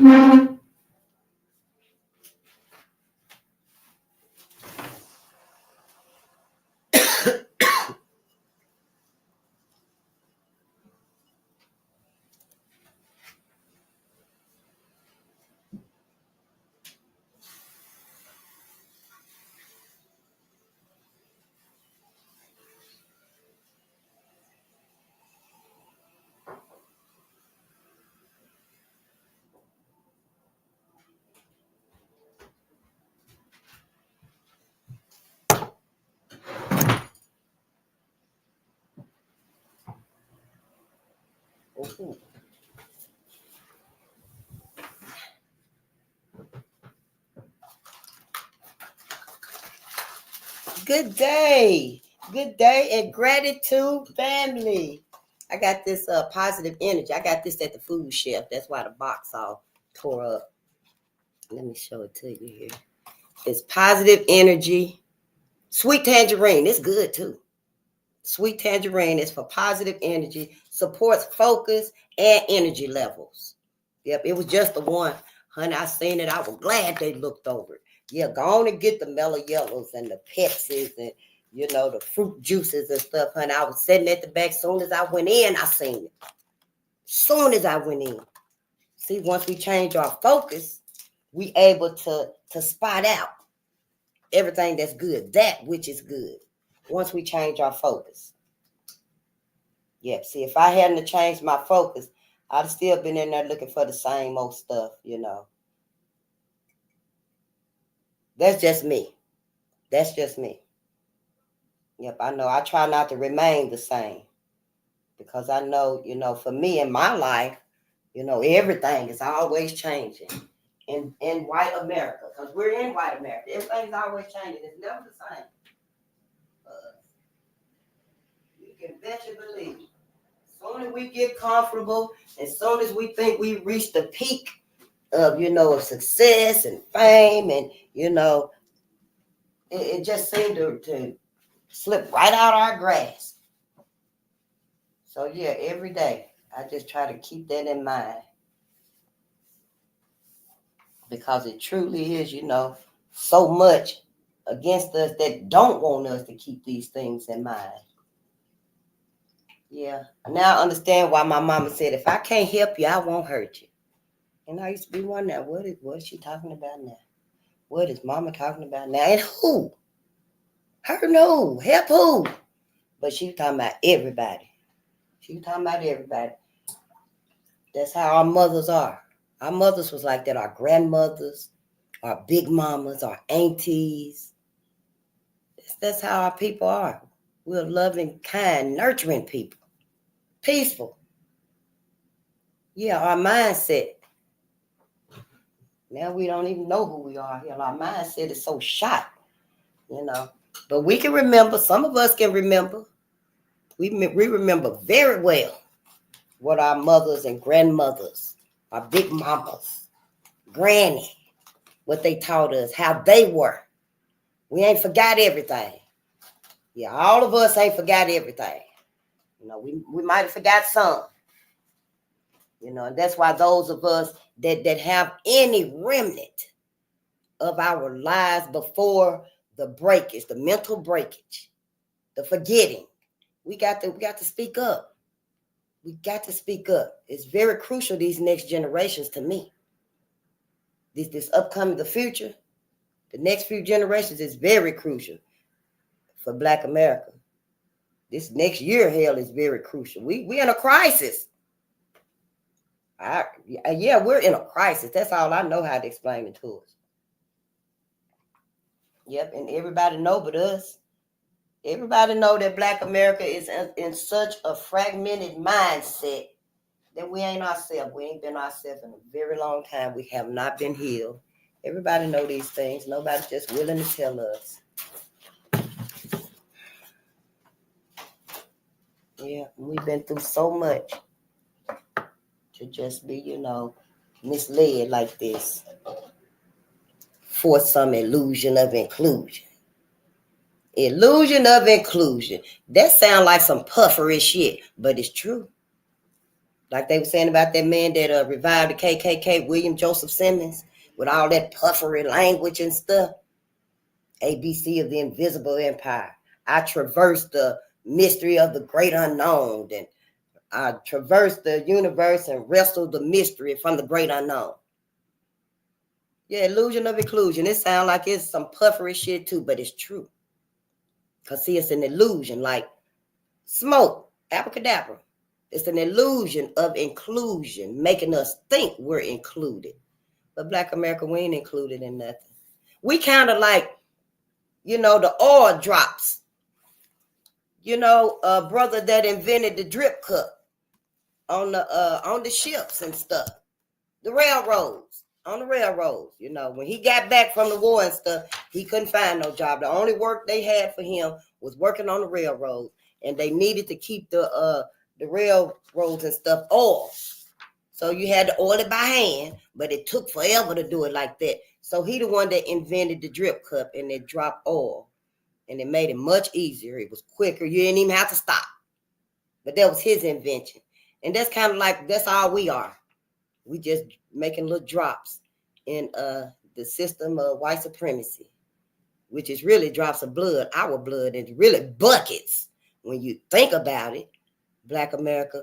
Ooh. Good day. Good day and gratitude, family. I got this positive energy. I got this at the food shelf. That's why the box all tore up. Let me show it to you here. It's positive energy. Sweet tangerine. It's good too. Sweet tangerine is for positive energy, supports focus and energy levels. Yep, it was just the one. Honey, I seen it. I was glad they looked over it. Yeah, go on and get the mellow yellows and the Pepsis and, you know, the fruit juices and stuff, honey. I was sitting at the back. Soon as I went in, I seen it. Soon as I went in. See, once we change our focus, we able to spot out everything that's good, that which is good, once we change our focus. Yeah, see, if I hadn't changed my focus, I'd have still been in there looking for the same old stuff, you know. That's just me. That's just me. Yep, I know. I try not to remain the same because I know, you know, for me in my life, you know, everything is always changing in white America, because we're in white America. Everything's always changing. It's never the same. You can bet you believe. As soon as we get comfortable, as soon as we think we reached the peak of, you know, of success and fame, and, you know, it just seemed to slip right out our grasp. So, yeah, every day, I just try to keep that in mind. Because it truly is, you know, so much against us that don't want us to keep these things in mind. Yeah. Now I understand why my mama said, if I can't help you, I won't hurt you. And I used to be wondering, what is she talking about now? What is mama talking about now? And who? Her no. Help who? But she was talking about everybody. She was talking about everybody. That's how our mothers are. Our mothers was like that. Our grandmothers, our big mamas, our aunties. That's how our people are. We're loving, kind, nurturing people. Peaceful. Yeah, our mindset. Now we don't even know who we are. Hell, our mindset is so shot, you know. But we can remember. Some of us can remember. We remember very well what our mothers and grandmothers, our big mamas, granny, what they taught us, how they were. We ain't forgot everything. Yeah, all of us ain't forgot everything. You know, we might have forgot some. You know, and that's why those of us that have any remnant of our lives before the breakage, the mental breakage, the forgetting, we got to speak up. We got to speak up. It's very crucial, these next generations, to me. This upcoming, the future, the next few generations is very crucial for Black America. This next year, hell, is very crucial. We in a crisis. Yeah, we're in a crisis. That's all I know how to explain it to us. Yep, and everybody know but us. Everybody know that Black America is in such a fragmented mindset that we ain't ourselves. We ain't been ourselves in a very long time. We have not been healed. Everybody know these things. Nobody's just willing to tell us. Yeah, we've been through so much to just be, you know, misled like this for some illusion of inclusion. Illusion of inclusion. That sounds like some puffery shit, but it's true. Like they were saying about that man that revived the KKK, William Joseph Simmons, with all that puffery language and stuff. ABC of the Invisible Empire. I traversed the mystery of the great unknown, and I traversed the universe and wrestled the mystery from the great unknown. Yeah, illusion of inclusion. It sounds like it's some puffery shit too, but it's true. Because see, it's an illusion, like smoke, abracadabra. It's an illusion of inclusion, making us think we're included. But Black America, we ain't included in nothing. We kind of like, the oil drops. A brother that invented the drip cup on the ships and stuff. The railroads, on the railroads. When he got back from the war and stuff, he couldn't find no job. The only work they had for him was working on the railroad, and they needed to keep the railroads and stuff oil. So you had to oil it by hand, but it took forever to do it like that. So he the one that invented the drip cup, and it dropped oil, and it made it much easier. It was quicker. You didn't even have to stop. But that was his invention. And that's kind of like, that's all we are. We just making little drops in the system of white supremacy, which is really drops of blood, our blood, and really buckets. When you think about it, Black America,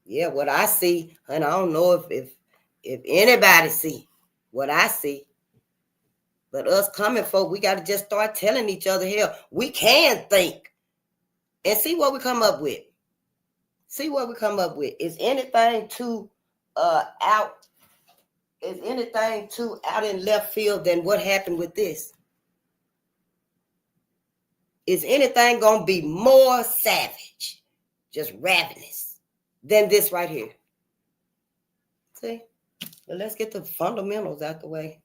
yeah, what I see, and I don't know if anybody see what I see, but us coming folk, we got to just start telling each other, hell, we can think and see what we come up with. See what we come up with. Is anything too out? Is anything too out in left field than what happened with this? Is anything gonna be more savage, just ravenous, than this right here? See, but let's get the fundamentals out the way.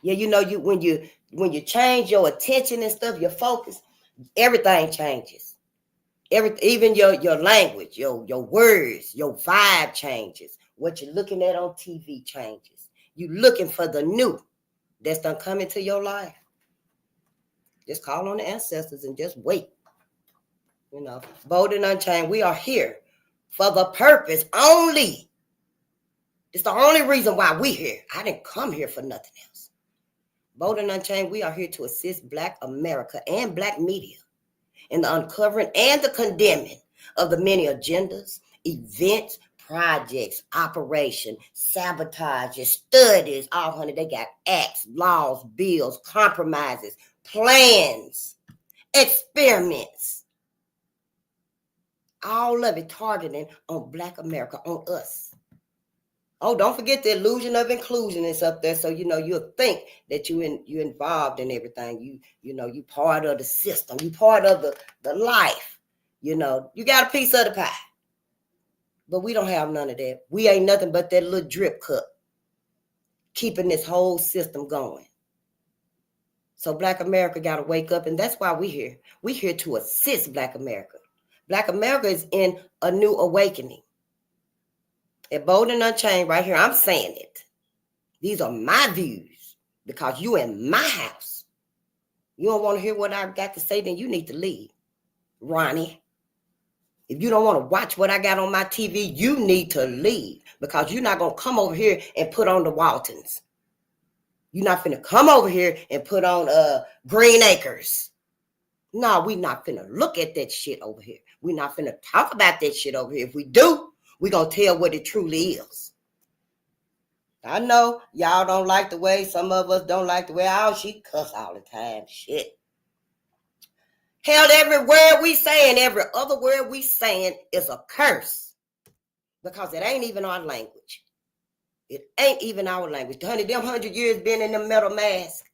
Yeah, when you change your attention and stuff, your focus, everything changes. Even your language, your words, your vibe changes. What you're looking at on TV changes. You looking for the new that's done come into your life. Just call on the ancestors and just wait. Bold and Unchained, we are here for the purpose only. It's the only reason why we're here. I didn't come here for nothing else. Bold and Unchained, we are here to assist Black America and Black media in the uncovering and the condemning of the many agendas, events, projects, operation, sabotages, studies. Oh, honey, they got acts, laws, bills, compromises, plans, experiments. All of it targeting on Black America, on us. Oh, don't forget the illusion of inclusion is up there. So, you'll think that you're involved in everything. You part of the system. You part of the life. You got a piece of the pie. But we don't have none of that. We ain't nothing but that little drip cup keeping this whole system going. So Black America got to wake up, and that's why we're here. We're here to assist Black America. Black America is in a new awakening. At Bold and Unchained right here, I'm saying it. These are my views because you in my house. You don't want to hear what I got to say, then you need to leave, Ronnie. If you don't want to watch what I got on my TV, you need to leave because you're not going to come over here and put on the Waltons. You're not finna come over here and put on Green Acres. No, we not finna look at that shit over here. We not finna talk about that shit over here. If we do, we're going to tell what it truly is. I know y'all don't like the way, some of us don't like the way, she cuss all the time. Shit. Hell, every word we saying, every other word we saying is a curse. Because it ain't even our language. It ain't even our language. Honey, them 100 years been in the metal mask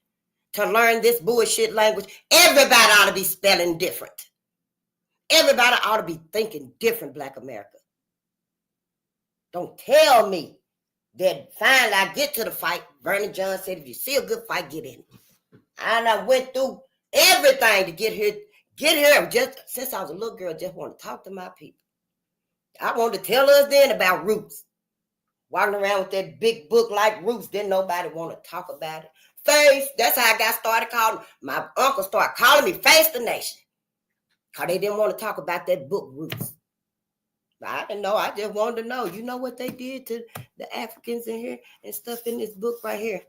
to learn this bullshit language. Everybody ought to be spelling different. Everybody ought to be thinking different, Black America. Don't tell me that finally I get to the fight. Vernon John said, if you see a good fight, get in. And I went through everything to get here. Just since I was a little girl, just want to talk to my people. I wanted to tell us then about roots. Walking around with that big book like Roots, didn't nobody want to talk about it. Face, that's how I got started calling. My uncle started calling me Face the Nation. Because they didn't want to talk about that book Roots. I didn't know. I just wanted to know. You know what they did to the Africans in here and stuff in this book right here?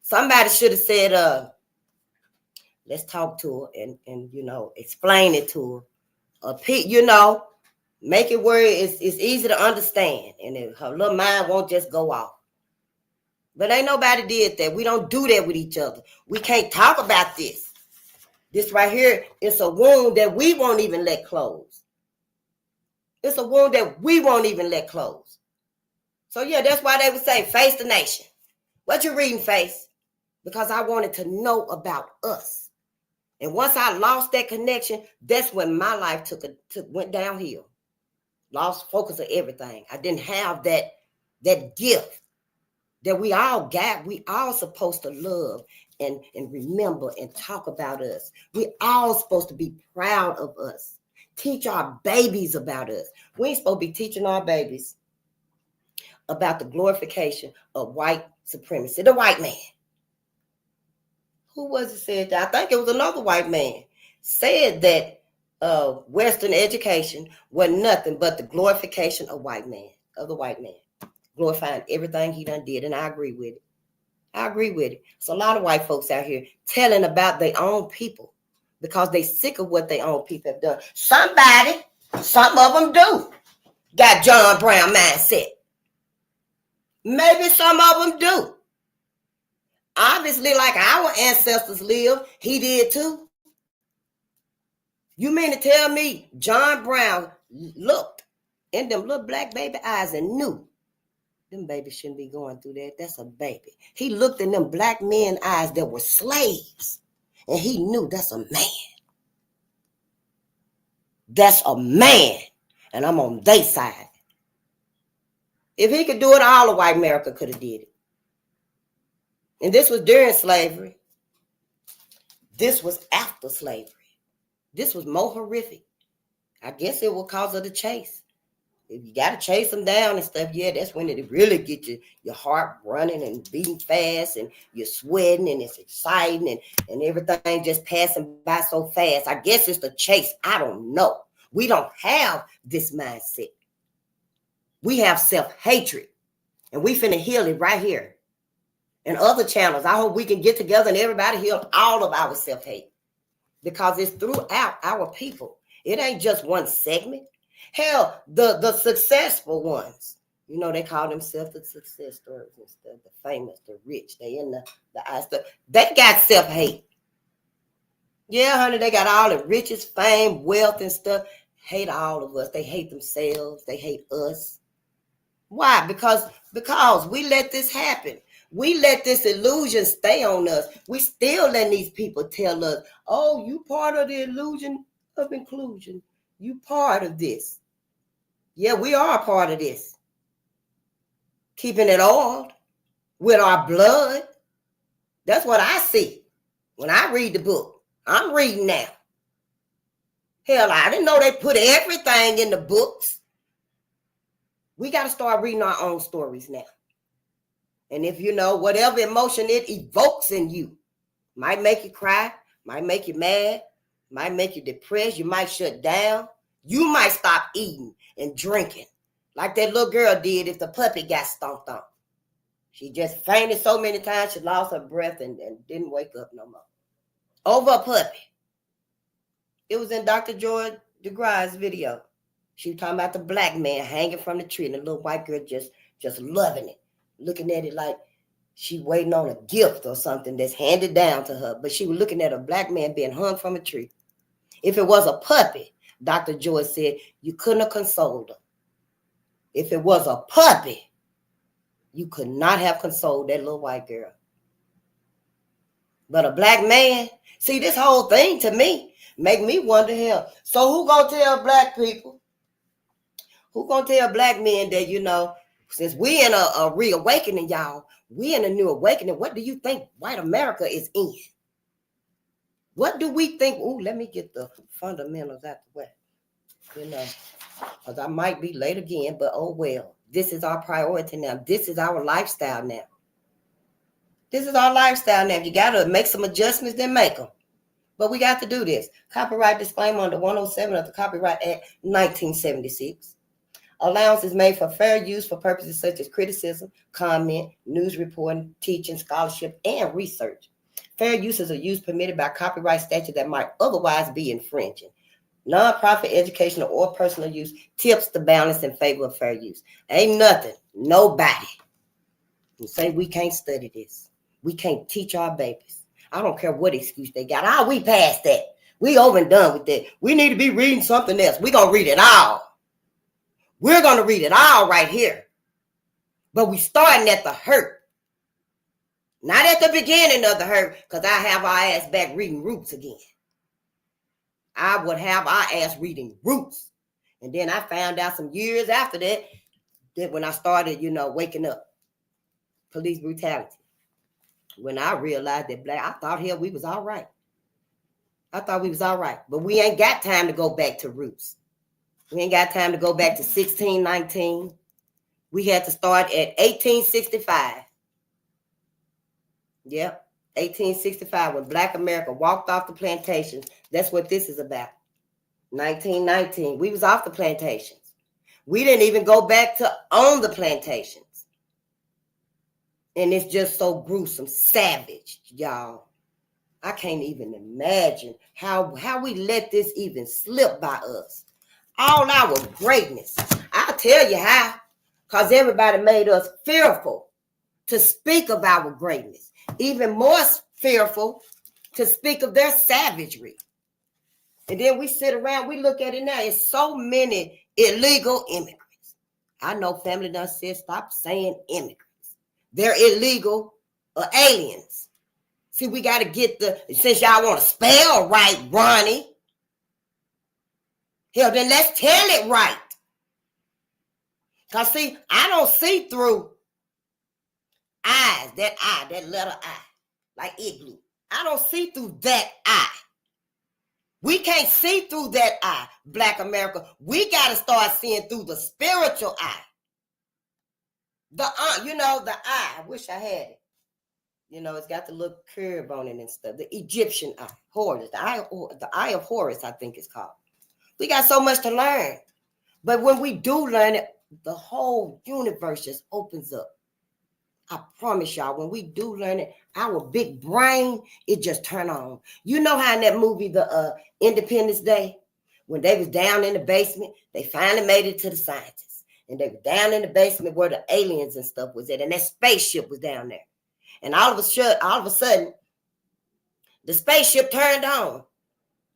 Somebody should have said, let's talk to her and explain it to her. Make it where it's easy to understand, and her little mind won't just go off. But ain't nobody did that. We don't do that with each other. We can't talk about this. This right here is a wound that we won't even let close. It's a wound that we won't even let close. So yeah, that's why they would say, face the nation. What you reading, Face? Because I wanted to know about us. And once I lost that connection, that's when my life went downhill. Lost focus of everything. I didn't have that gift that we all got. We all supposed to love and remember and talk about us. We all supposed to be proud of us. Teach our babies about us. We ain't supposed to be teaching our babies about the glorification of white supremacy. The white man. Who was it said that? I think it was another white man said that Western education was nothing but the glorification of the white man, glorifying everything he done did, and I agree with it. It's a lot of white folks out here telling about their own people because they sick of what their own people have done. Some of them do got John Brown mindset. Maybe some of them do. Obviously, like our ancestors lived, he did too. You mean to tell me John Brown looked in them little black baby eyes and knew them babies shouldn't be going through that? That's a baby. He looked in them black men's eyes that were slaves, and he knew that's a man. That's a man, and I'm on their side. If he could do it, all of white America could have did it. And this was during slavery. This was after slavery. This was more horrific. I guess it was cause of the chase. If you got to chase them down and stuff, yeah, that's when it really gets your heart running and beating fast and you're sweating and it's exciting and everything just passing by so fast. I guess it's the chase. I don't know. We don't have this mindset. We have self-hatred, and we finna heal it right here. And other channels, I hope we can get together and everybody heal all of our self-hate. Because it's throughout our people. It ain't just one segment. Hell, the successful ones, they call themselves the success stories and stuff, the famous, the rich, they in the eyes. They got self-hate. Yeah, honey, they got all the riches, fame, wealth, and stuff. Hate all of us. They hate themselves. They hate us. Why? Because we let this happen. We let this illusion stay on us. We still letting these people tell us, oh, you part of the illusion of inclusion. You part of this. Yeah, we are a part of this. Keeping it oiled with our blood. That's what I see when I read the book. I'm reading now. Hell, I didn't know they put everything in the books. We got to start reading our own stories now. And if whatever emotion it evokes in you, might make you cry, might make you mad, might make you depressed, you might shut down, you might stop eating and drinking, like that little girl did if the puppy got stomped on. She just fainted so many times she lost her breath and didn't wake up no more. Over a puppy. It was in Dr. Joy DeGrasse video. She was talking about the black man hanging from the tree and the little white girl just loving it. Looking at it like she waiting on a gift or something that's handed down to her. But she was looking at a black man being hung from a tree. If it was a puppy, Dr. Joy said, you couldn't have consoled her. If it was a puppy, you could not have consoled that little white girl. But a black man, see, this whole thing to me make me wonder him. So who gonna tell black people? Who gonna tell black men that, since we in a reawakening, y'all, we in a new awakening, what do you think white America is in? What do we think? Ooh, let me get the fundamentals out the way. Because I might be late again, but oh well. This is our priority now. This is our lifestyle now. This is our lifestyle now. You got to make some adjustments, then make them. But we got to do this. Copyright disclaimer under 107 of the Copyright Act 1976. Allowance is made for fair use for purposes such as criticism, comment, news reporting, teaching, scholarship, and research. Fair uses are used permitted by copyright statute that might otherwise be infringing. Non-profit, educational, or personal use tips the balance in favor of fair use. Ain't nothing, nobody can say we can't study this. We can't teach our babies. I don't care what excuse they got. We past that. We over and done with that. We need to be reading something else. We're going to read it all. We're going to read it all right here. But we starting at the hurt. Not at the beginning of the hurt, because I have our ass back reading Roots again. I would have our ass reading Roots. And then I found out some years after that when I started, waking up. Police brutality. When I realized that I thought, hell, we was all right. But we ain't got time to go back to Roots. We ain't got time to go back to 1619. We had to start at 1865. Yep, 1865, when Black America walked off the plantations. That's what this is about. 1919, we was off the plantations. We didn't even go back to own the plantations. And it's just so gruesome, savage, y'all. I can't even imagine how we let this even slip by us. All our greatness. I'll tell you how. Because everybody made us fearful to speak of our greatness. Even more fearful to speak of their savagery. And then we sit around, we look at it now. It's so many illegal immigrants. I know family done said, stop saying immigrants. They're illegal aliens. See, we got to get since y'all want to spell right, Ronnie. Hell, then let's tell it right. Because, see, I don't see through eyes, that letter I, like igloo. I don't see through that eye. We can't see through that eye, Black America. We got to start seeing through the spiritual eye. The eye. I wish I had it. It's got the little curve on it and stuff. The Egyptian eye, Horus, the eye of Horus, I think it's called. We got so much to learn. But when we do learn it, the whole universe just opens up. I promise y'all, when we do learn it, our big brain, it just turn on. You know how in that movie, the Independence Day, when they was down in the basement, they finally made it to the scientists. And they were down in the basement where the aliens and stuff was at. And that spaceship was down there. And all of a sudden, the spaceship turned on.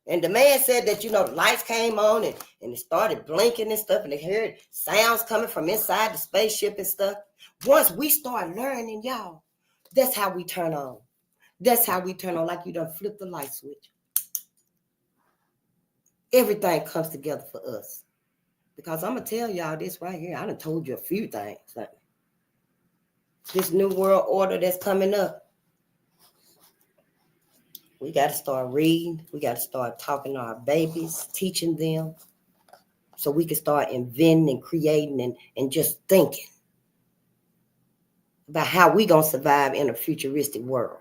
And the man said that, the lights came on and it started blinking and stuff. And they heard sounds coming from inside the spaceship and stuff. Once we start learning, y'all, that's how we turn on. That's how we turn on, like you done flip the light switch. Everything comes together for us. Because I'm going to tell y'all this right here. I done told you a few things. This new world order that's coming up. We got to start reading. We got to start talking to our babies, teaching them, so we can start inventing and creating and just thinking about how we going to survive in a futuristic world.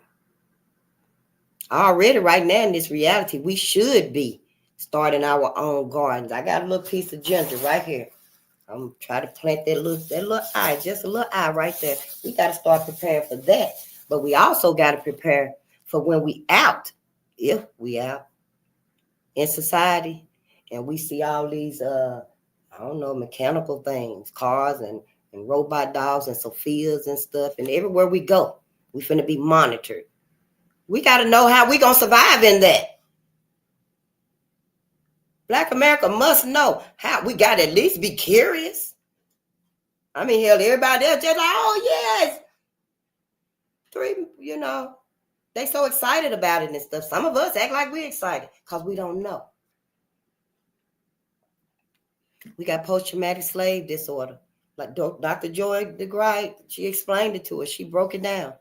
Already right now in this reality, we should be starting our own gardens. I got a little piece of ginger right here. I'm going to try to plant that little eye, just a little eye right there. We got to start preparing for that. But we also got to prepare for when we out, if we out in society, and we see all these, mechanical things, cars and robot dogs and Sophias and stuff. And everywhere we go, we finna be monitored. We got to know how we going to survive in that. Black America must know how. We got to at least be curious. I mean, hell, everybody else just like, oh, yes. They so excited about it and stuff. Some of us act like we're excited because we don't know. We got post-traumatic slave disorder. Like Dr. Joy DeGride, she explained it to us. She broke it down.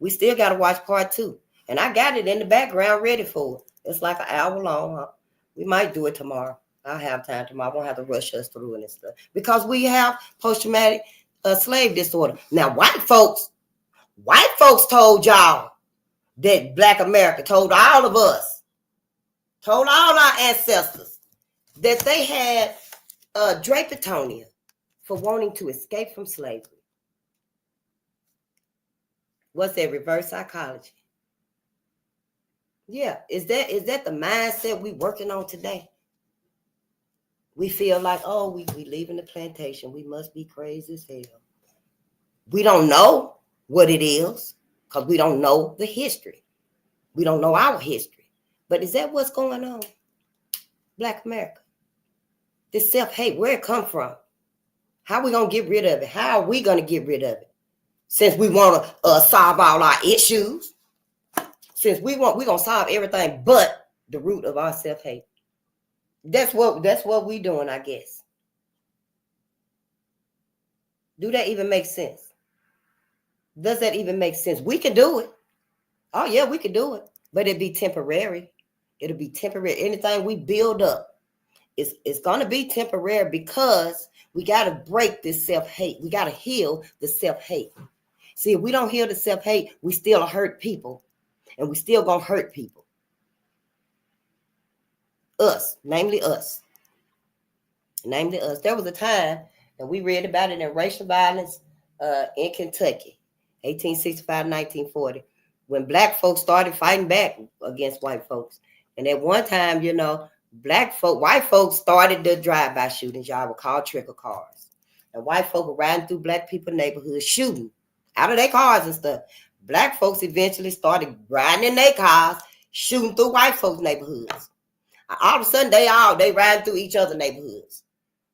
We still got to watch part 2. And I got it in the background ready for it. It's like an hour long. Huh? We might do it tomorrow. I'll have time tomorrow. I won't have to rush us through it and stuff. Because we have post-traumatic slave disorder. Now, white folks told y'all that Black America told all of us, told all our ancestors that they had Drapertonia for wanting to escape from slavery. What's that? Reverse psychology. Yeah, is that the mindset we working on today? We feel like, oh, we leaving the plantation. We must be crazy as hell. We don't know what it is because we don't know the history. We don't know our history. But is that what's going on? Black America. This self-hate, where it come from? How are we going to get rid of it? How are we going to get rid of it? Since we want to solve all our issues. Since we're going to solve everything but the root of our self-hate. That's what we doing, I guess. Do that even make sense? Does that even make sense? We can do it. Oh, yeah, we can do it. But it'd be temporary. It'll be temporary. Anything we build up, it's going to be temporary because we got to break this self-hate. We got to heal the self-hate. See, if we don't heal the self-hate, we still hurt people. And we still going to hurt people. Us, namely us. Namely us. There was a time, and we read about it in racial violence in Kentucky, 1865, 1940, when black folks started fighting back against white folks. And at one time, white folks started the drive-by shootings, y'all would call trickle cars. And white folk were riding through black people's neighborhoods shooting out of their cars and stuff. Black folks eventually started riding in their cars, shooting through white folks' neighborhoods. All of a sudden, they riding through each other's neighborhoods.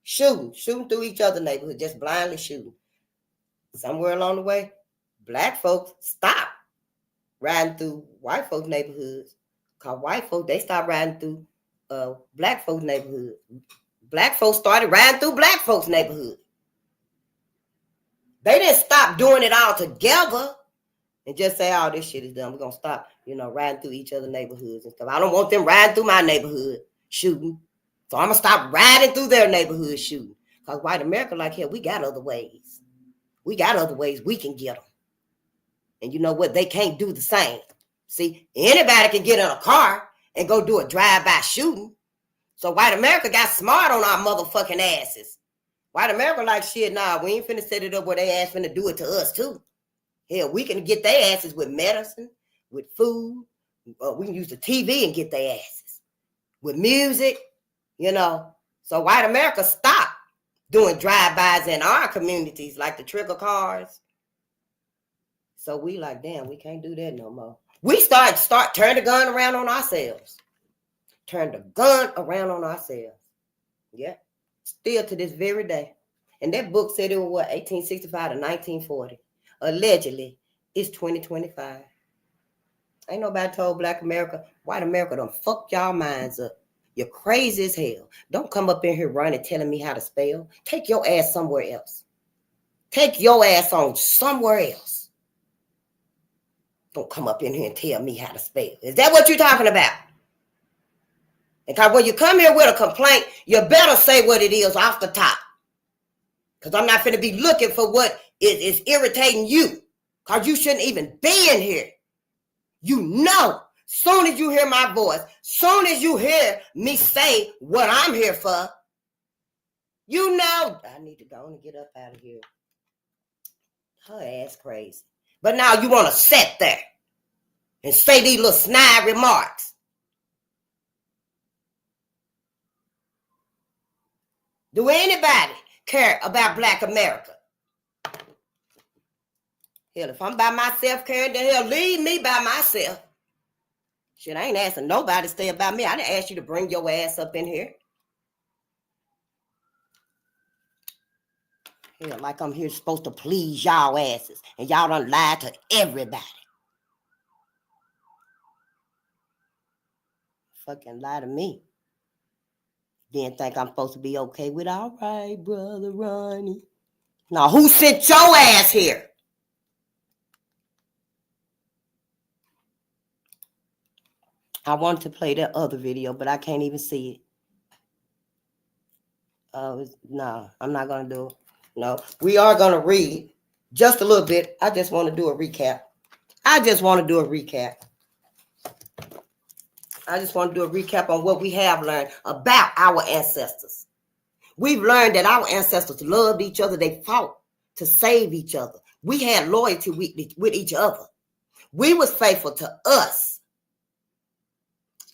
Shooting through each other's neighborhoods, just blindly shooting. Somewhere along the way, black folks stopped riding through white folks' neighborhoods. Because white folks, they stopped riding through black folks' neighborhoods. Black folks started riding through black folks' neighborhoods. They didn't stop doing it all together and just say, oh, this shit is done. We're going to stop, riding through each other's neighborhoods and stuff. I don't want them riding through my neighborhood shooting. So I'm going to stop riding through their neighborhood shooting. Because white America, like, hell, we got other ways. We got other ways we can get them. And you know what? They can't do the same. See, anybody can get in a car and go do a drive-by shooting. So white America got smart on our motherfucking asses. White America like, shit, nah, we ain't finna set it up where they ass finna do it to us too. Hell, we can get their asses with medicine, with food. We can use the TV and get their asses. With music, So white America stopped doing drive-bys in our communities like the trickle cars. So we like, damn, we can't do that no more. We start turn the gun around on ourselves. Turn the gun around on ourselves. Yeah. Still to this very day. And that book said it was 1865 to 1940. Allegedly, it's 2025. Ain't nobody told black America, white America done fuck y'all minds up. You're crazy as hell. Don't come up in here running telling me how to spell. Take your ass somewhere else. Take your ass on somewhere else. Don't come up in here and tell me how to spell. Is that what you're talking about? And because when you come here with a complaint, you better say what it is off the top. Because I'm not finna be looking for what is irritating you. Because you shouldn't even be in here. Soon as you hear my voice, soon as you hear me say what I'm here for, I need to go and get up out of here. Her ass crazy. But now you want to sit there and say these little snide remarks. Do anybody care about black America? Hell, if I'm by myself caring, then hell, leave me by myself. Shit, I ain't asking nobody to stay about me. I didn't ask you to bring your ass up in here. Hell, like I'm here supposed to please y'all asses. And y'all done lied to everybody. Fucking lie to me. Didn't think I'm supposed to be okay with, all right, brother Ronnie. Now, who sent your ass here? I wanted to play that other video, but I can't even see it. No, I'm not going to do it. No, we are going to read just a little bit. I just want to do a recap. I just want to do a recap on what we have learned about our ancestors. We've learned that our ancestors loved each other. They fought to save each other. We had loyalty with each other. We was faithful to us.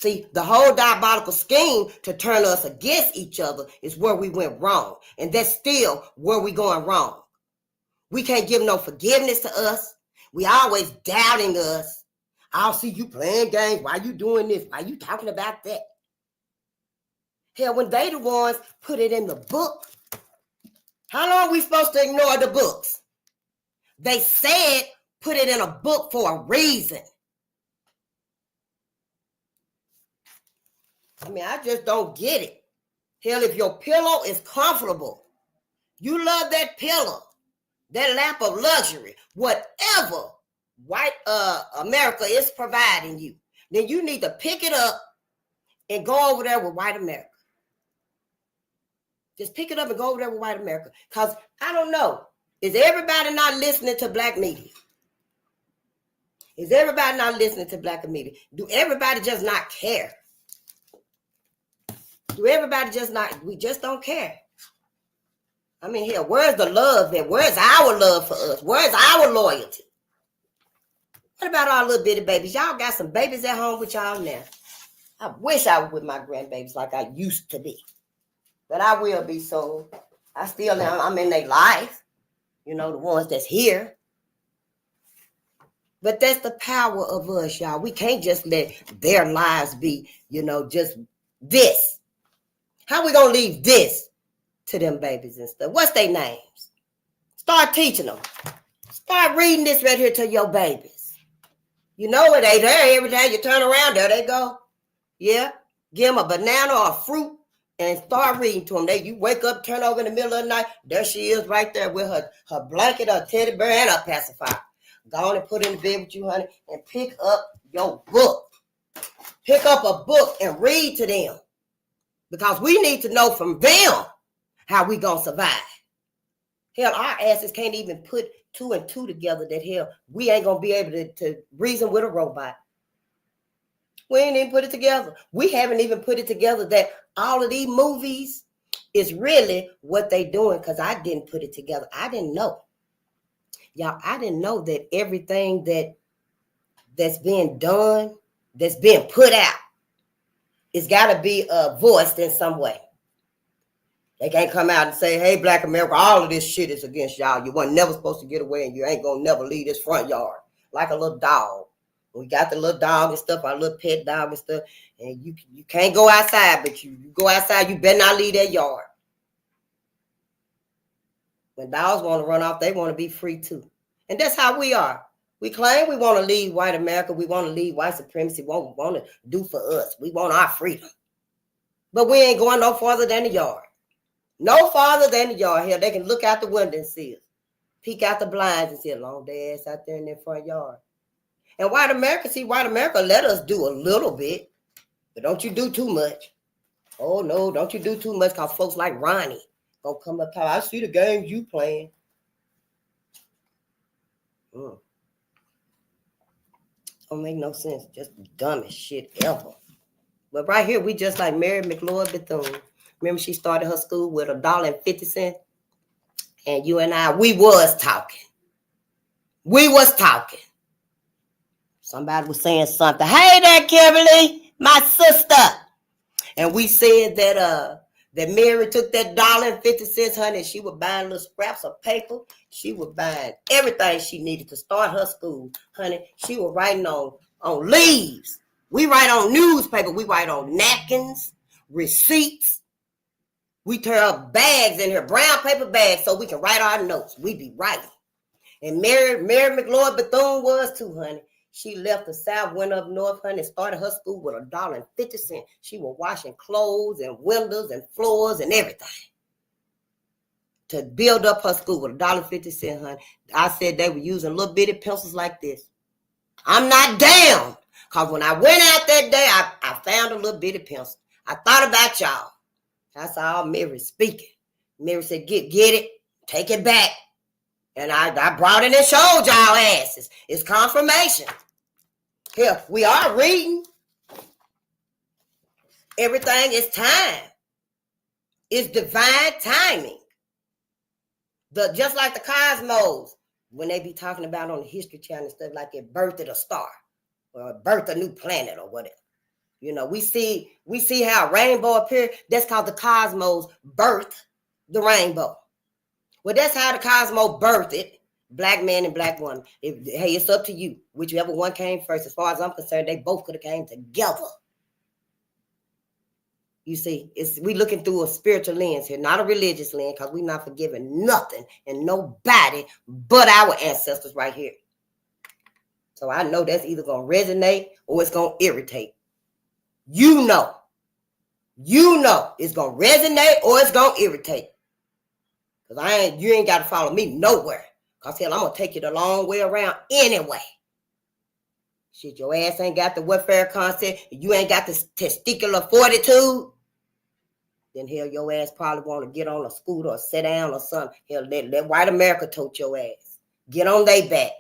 See, the whole diabolical scheme to turn us against each other is where we went wrong. And that's still where we going wrong. We can't give no forgiveness to us. We always doubting us. I'll see you playing games. Why you doing this? Why you talking about that? Hell, when they the ones put it in the book, how long are we supposed to ignore the books? They said put it in a book for a reason. I mean, I just don't get it. Hell, if your pillow is comfortable, you love that pillow, that lap of luxury, whatever white America is providing you, then you need to pick it up and go over there with white America. Just pick it up and go over there with white America. Because I don't know, is everybody not listening to black media? Is everybody not listening to black media? Do everybody just not care? Do everybody just not, we just don't care? I mean, hell, where's the love there? Where's our love for us? Where's our loyalty? What about our little bitty babies? Y'all got some babies at home with y'all now. I wish I was with my grandbabies like I used to be. But I will be soon. I'm in their life. You know, the ones that's here. But that's the power of us, y'all. We can't just let their lives be, you know, just this. How we gonna leave this to them babies and stuff? What's their names? Start teaching them. Start reading this right here to your babies. You know it ain't there every time you turn around. There they go. Yeah. Give them a banana or a fruit and start reading to them. You wake up, turn over in the middle of the night. There she is right there with her blanket, her teddy bear, and her pacifier. Go on and put in the bed with you, honey, and pick up your book. Pick up a book and read to them. Because we need to know from them how we gonna survive. Hell, our asses can't even put 2 and 2 together that hell, we ain't gonna be able to reason with a robot. We ain't even put it together. We haven't even put it together that all of these movies is really what they doing, because I didn't put it together. I didn't know. Y'all, I didn't know that everything that's being done, that's being put out, it's got to be voiced in some way. They can't come out and say, hey, Black America, all of this shit is against y'all. You weren't never supposed to get away, and you ain't going to never leave this front yard like a little dog. We got the little dog and stuff, our little pet dog and stuff, and you can't go outside, but you go outside, you better not leave that yard. When dogs want to run off, they want to be free too. And that's how we are. We claim we want to leave white America. We want to leave white supremacy. What we want to do for us. We want our freedom. But we ain't going no farther than the yard. No farther than the yard. Hell, they can look out the window and see us. Peek out the blinds and see a long day ass out there in their front yard. And white America let us do a little bit. But don't you do too much. Oh, no, don't you do too much, because folks like Ronnie gonna come up and I see the games you playing. Don't make no sense. Just the dumbest shit ever. But right here, we just like Mary McLeod Bethune. Remember, she started her school with $1.50. And you and I, we was talking. Somebody was saying something. Hey there, Kimberly, my sister. And we said that Mary took that $1.50, honey, and she was buying little scraps of paper. She was buying everything she needed to start her school, honey. She was writing on leaves. We write on newspaper. We write on napkins, receipts. We tear up bags in here, brown paper bags, so we can write our notes. We be writing. And Mary McLeod Bethune was too, honey. She left the South, went up north, honey, and started her school with $1.50. She was washing clothes and windows and floors and everything to build up her school with $1.50, honey. I said they were using little bitty pencils like this. I'm not down, because when I went out that day, I found a little bitty pencil. I thought about y'all. That's all Mary speaking. Mary said, get it, take it back. And I brought it and showed y'all asses. It's confirmation. Here, we are reading. Everything is time. It's divine timing. Just like the cosmos, when they be talking about on the History Channel and stuff like it birthed a star or birthed a new planet or whatever. You know, we see how a rainbow appeared. That's called the cosmos birthed the rainbow. Well, that's how the cosmos birthed it. Black man and black woman. Hey, it's up to you. Whichever one came first. As far as I'm concerned, they both could have came together. You see, we looking through a spiritual lens here, not a religious lens, because we're not forgiving nothing and nobody but our ancestors right here. So I know that's either going to resonate or it's going to irritate. You know it's going to resonate or it's going to irritate. Because you ain't got to follow me nowhere. Because hell, I'm going to take you the long way around anyway. Shit, your ass ain't got the welfare concept. You ain't got the testicular fortitude. Then hell, your ass probably want to get on a scooter or sit down or something. Hell, let white America tote your ass. Get on their back.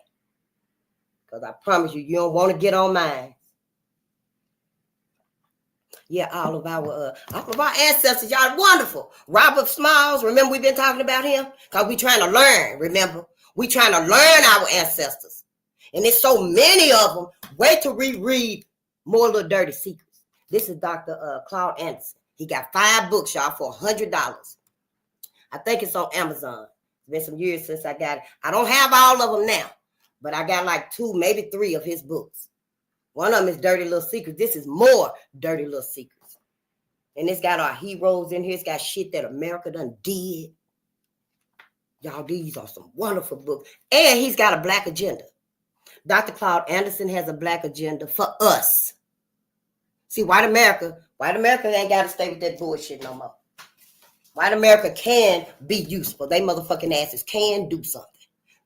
Because I promise you, you don't want to get on mine. Yeah, all of our ancestors, y'all wonderful. Robert Smalls, remember we've been talking about him? Because we trying to learn, remember? We trying to learn our ancestors. And there's so many of them. Wait to reread More Little Dirty Secrets. This is Dr. Claude Anderson. He got 5 books, y'all, for $100. I think it's on Amazon. It's been some years since I got it. I don't have all of them now, but I got like 2, maybe 3 of his books. One of them is Dirty Little Secrets. This is More Dirty Little Secrets. And it's got our heroes in here. It's got shit that America done did. Y'all, these are some wonderful books. And he's got a black agenda. Dr. Claude Anderson has a black agenda for us. See, white America ain't got to stay with that bullshit no more. White America can be useful. They motherfucking asses can do something.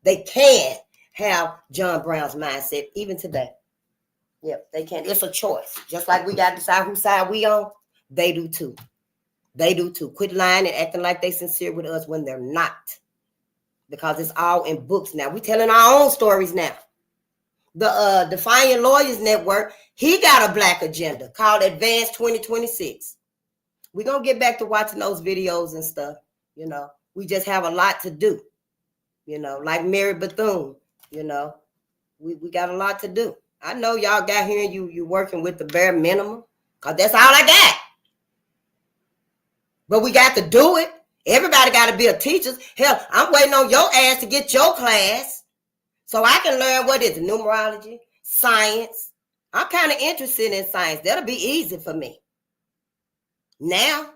They can have John Brown's mindset even today. Yep, they can. It's a choice. Just like we got to decide whose side we on, they do too. They do too. Quit lying and acting like they sincere with us when they're not. Because it's all in books now. We telling our own stories now. The Defiant Lawyers Network, he got a black agenda called Advance 2026. We're going to get back to watching those videos and stuff. You know, we just have a lot to do. You know, like Mary Bethune, you know, we got a lot to do. I know y'all got here and you working with the bare minimum because that's all I got. But we got to do it. Everybody got to be a teacher. Hell, I'm waiting on your ass to get your class so I can learn what is numerology, science. I'm kind of interested in science. That'll be easy for me. Now,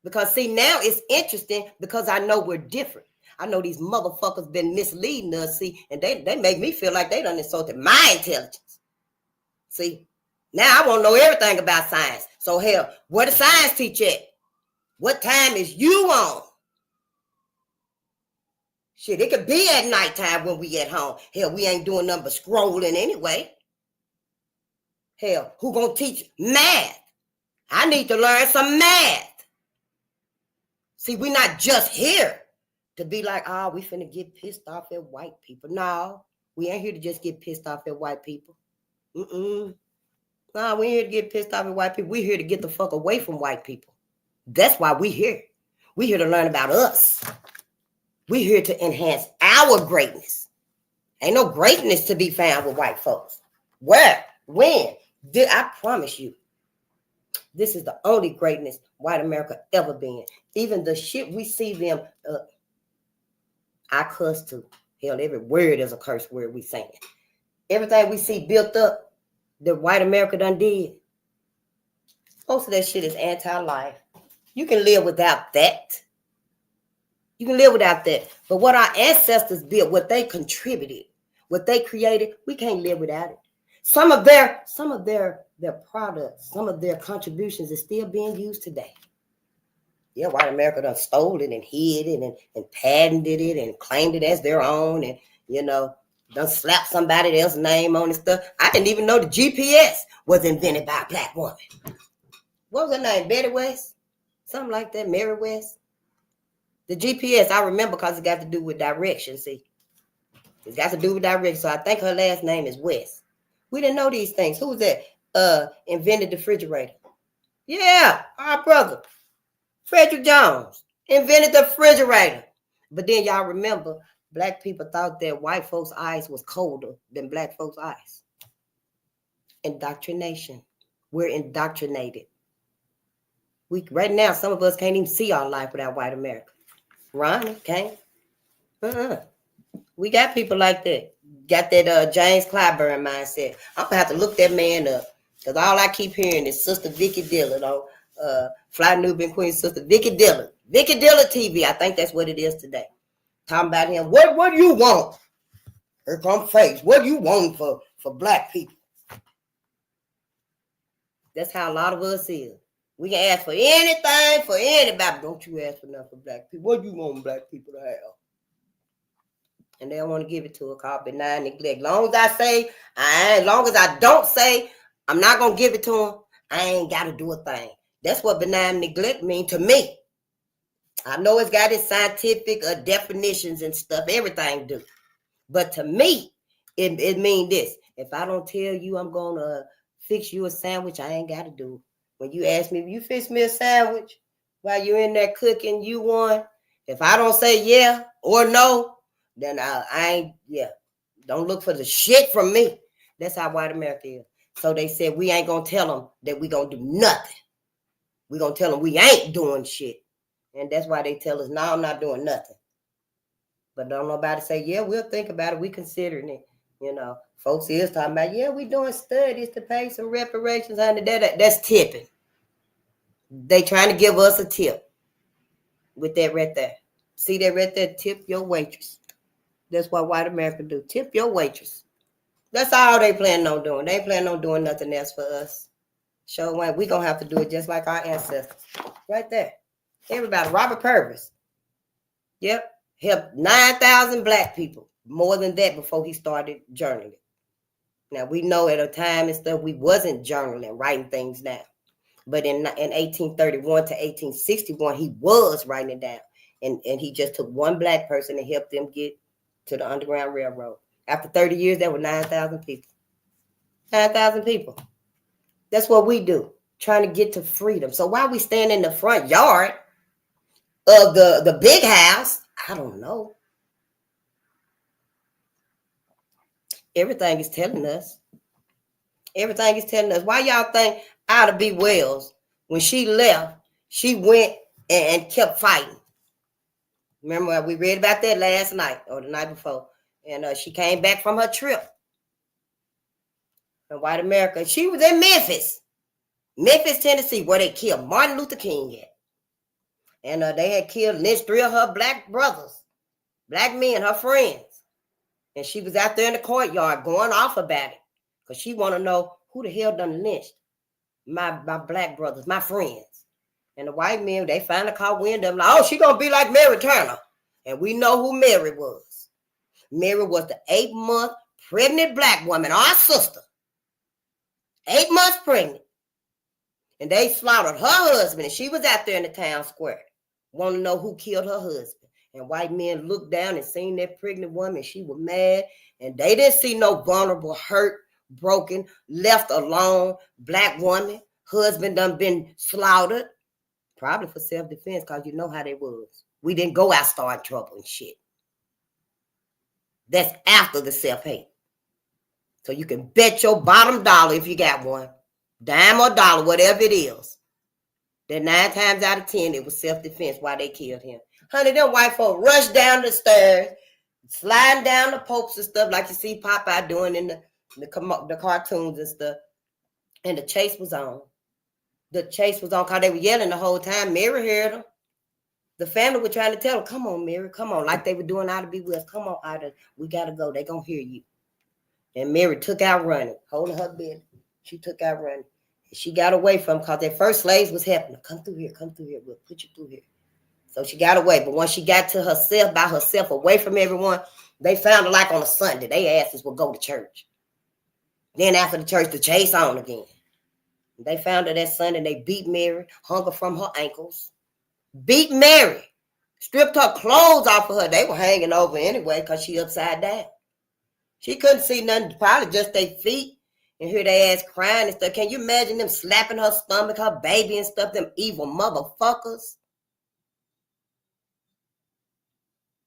because see, now it's interesting because I know we're different. I know these motherfuckers been misleading us, see, and they make me feel like they done insulted my intelligence. See, now I want to know everything about science. So hell, where the science teach at? What time is you on? Shit, it could be at nighttime when we at home. Hell, we ain't doing nothing but scrolling anyway. Hell, who gonna teach math? I need to learn some math. See, we're not just here to be like, we finna get pissed off at white people. No, we ain't here to just get pissed off at white people. No, we ain't here to get pissed off at white people. We're here to get the fuck away from white people. That's why we're here. We're here to learn about us. We're here to enhance our greatness. Ain't no greatness to be found with white folks. Where? When? I promise you, this is the only greatness white America ever been. Even the shit we see them, I cuss too. Hell, every word is a curse word we saying. Everything we see built up that white America done did. Most of that shit is anti-life. You can live without that. You can live without that. But what our ancestors built, what they contributed, what they created, we can't live without it. Some of their products, some of their contributions is still being used today. Yeah, white America done stole it and hid it and patented it and claimed it as their own and, you know, done slapped somebody else's name on and stuff. I didn't even know the GPS was invented by a black woman. What was her name? Betty West? Something like that, Mary West. The GPS, I remember because it got to do with direction, see. It's got to do with direction, so I think her last name is West. We didn't know these things. Who was that? Invented the refrigerator. Yeah, our brother. Frederick Jones invented the refrigerator. But then y'all remember, black people thought that white folks' eyes was colder than black folks' eyes. Indoctrination. We're indoctrinated. Right now, some of us can't even see our life without white America. Ronnie can't. We got people like that. Got that James Clyburn mindset. I'm gonna have to look that man up. Because all I keep hearing is Sister Vicky Dillon on Fly Nubian Queen Sister Vicky Dillon. Vicky Dillon TV. I think that's what it is today. Talking about him. What do you want? Here come Face. What do you want for black people? That's how a lot of us is. We can ask for anything for anybody. Don't you ask for nothing for black people. What do you want black people to have? And they don't want to give it to her, called benign neglect. Long as I don't say, I'm not going to give it to them, I ain't got to do a thing. That's what benign neglect means to me. I know it's got its scientific definitions and stuff. Everything do. But to me, it means this. If I don't tell you I'm going to fix you a sandwich, I ain't got to do it. When you ask me, if you fix me a sandwich while you're in there cooking, you won. If I don't say yeah or no, then I ain't, don't look for the shit from me. That's how white America is. So they said we ain't going to tell them that we going to do nothing. We going to tell them we ain't doing shit. And that's why they tell us, no, I'm not doing nothing. But don't nobody say, yeah, we'll think about it. We considering it. You know, folks is talking about, yeah, we doing studies to pay some reparations under that. That's tipping. They trying to give us a tip with that right there. See that right there? Tip your waitress. That's what white America do. Tip your waitress. That's all they planning on doing. They ain't planning on doing nothing else for us. Show why we gonna have to do it just like our ancestors. Right there. Everybody. Robert Purvis. Yep. Helped 9,000 black people. More than that before he started journaling. Now we know at a time and stuff we wasn't journaling, writing things down. But in 1831 to 1861, he was writing it down. And he just took one black person and helped them get to the Underground Railroad. After 30 years, there were 9,000 people. 9,000 people. That's what we do, trying to get to freedom. So why we stand in the front yard of the big house, I don't know. Everything is telling us. Everything is telling us. Why y'all think Ida B. Wells, when she left, she went and kept fighting? Remember, we read about that last night or the night before. And she came back from her trip in white America. She was in Memphis, Tennessee, where they killed Martin Luther King at. And they had killed at least 3 of her black brothers, black men, her friends. And she was out there in the courtyard going off about it because she want to know who the hell done lynched my black brothers, my friends. And the white men, they finally caught wind of them, like, oh, she going to be like Mary Turner. And we know who Mary was. Mary was the 8-month pregnant black woman, our sister. 8 months pregnant. And they slaughtered her husband, and she was out there in the town square. Want to know who killed her husband. And white men looked down and seen that pregnant woman. She was mad. And they didn't see no vulnerable, hurt, broken, left alone black woman. Husband done been slaughtered. Probably for self-defense, because you know how they was. We didn't go out start trouble and shit. That's after the self-hate. So you can bet your bottom dollar if you got one. Dime or dollar, whatever it is. That 9 times out of 10, it was self-defense why they killed him. Honey, them white folk rushed down the stairs, sliding down the popes and stuff like you see Popeye doing in the cartoons and stuff. And the chase was on. The chase was on because they were yelling the whole time. Mary heard them. The family were trying to tell them, come on, Mary, come on. Like they were doing Ida B. Wells. Come on, Ida, we got to go. They going to hear you. And Mary took out running, holding her bed. She took out running. She got away from because their first slaves was helping her. Come through here. We'll put you through here. So she got away. But once she got to herself, by herself, away from everyone, they found her like on a Sunday. They asked us, well, go to church. Then after the church, the chase on again. They found her that Sunday. They beat Mary, hung her from her ankles. Beat Mary. Stripped her clothes off of her. They were hanging over anyway because she upside down. She couldn't see nothing, probably just their feet. And hear their ass crying and stuff. Can you imagine them slapping her stomach, her baby and stuff, them evil motherfuckers?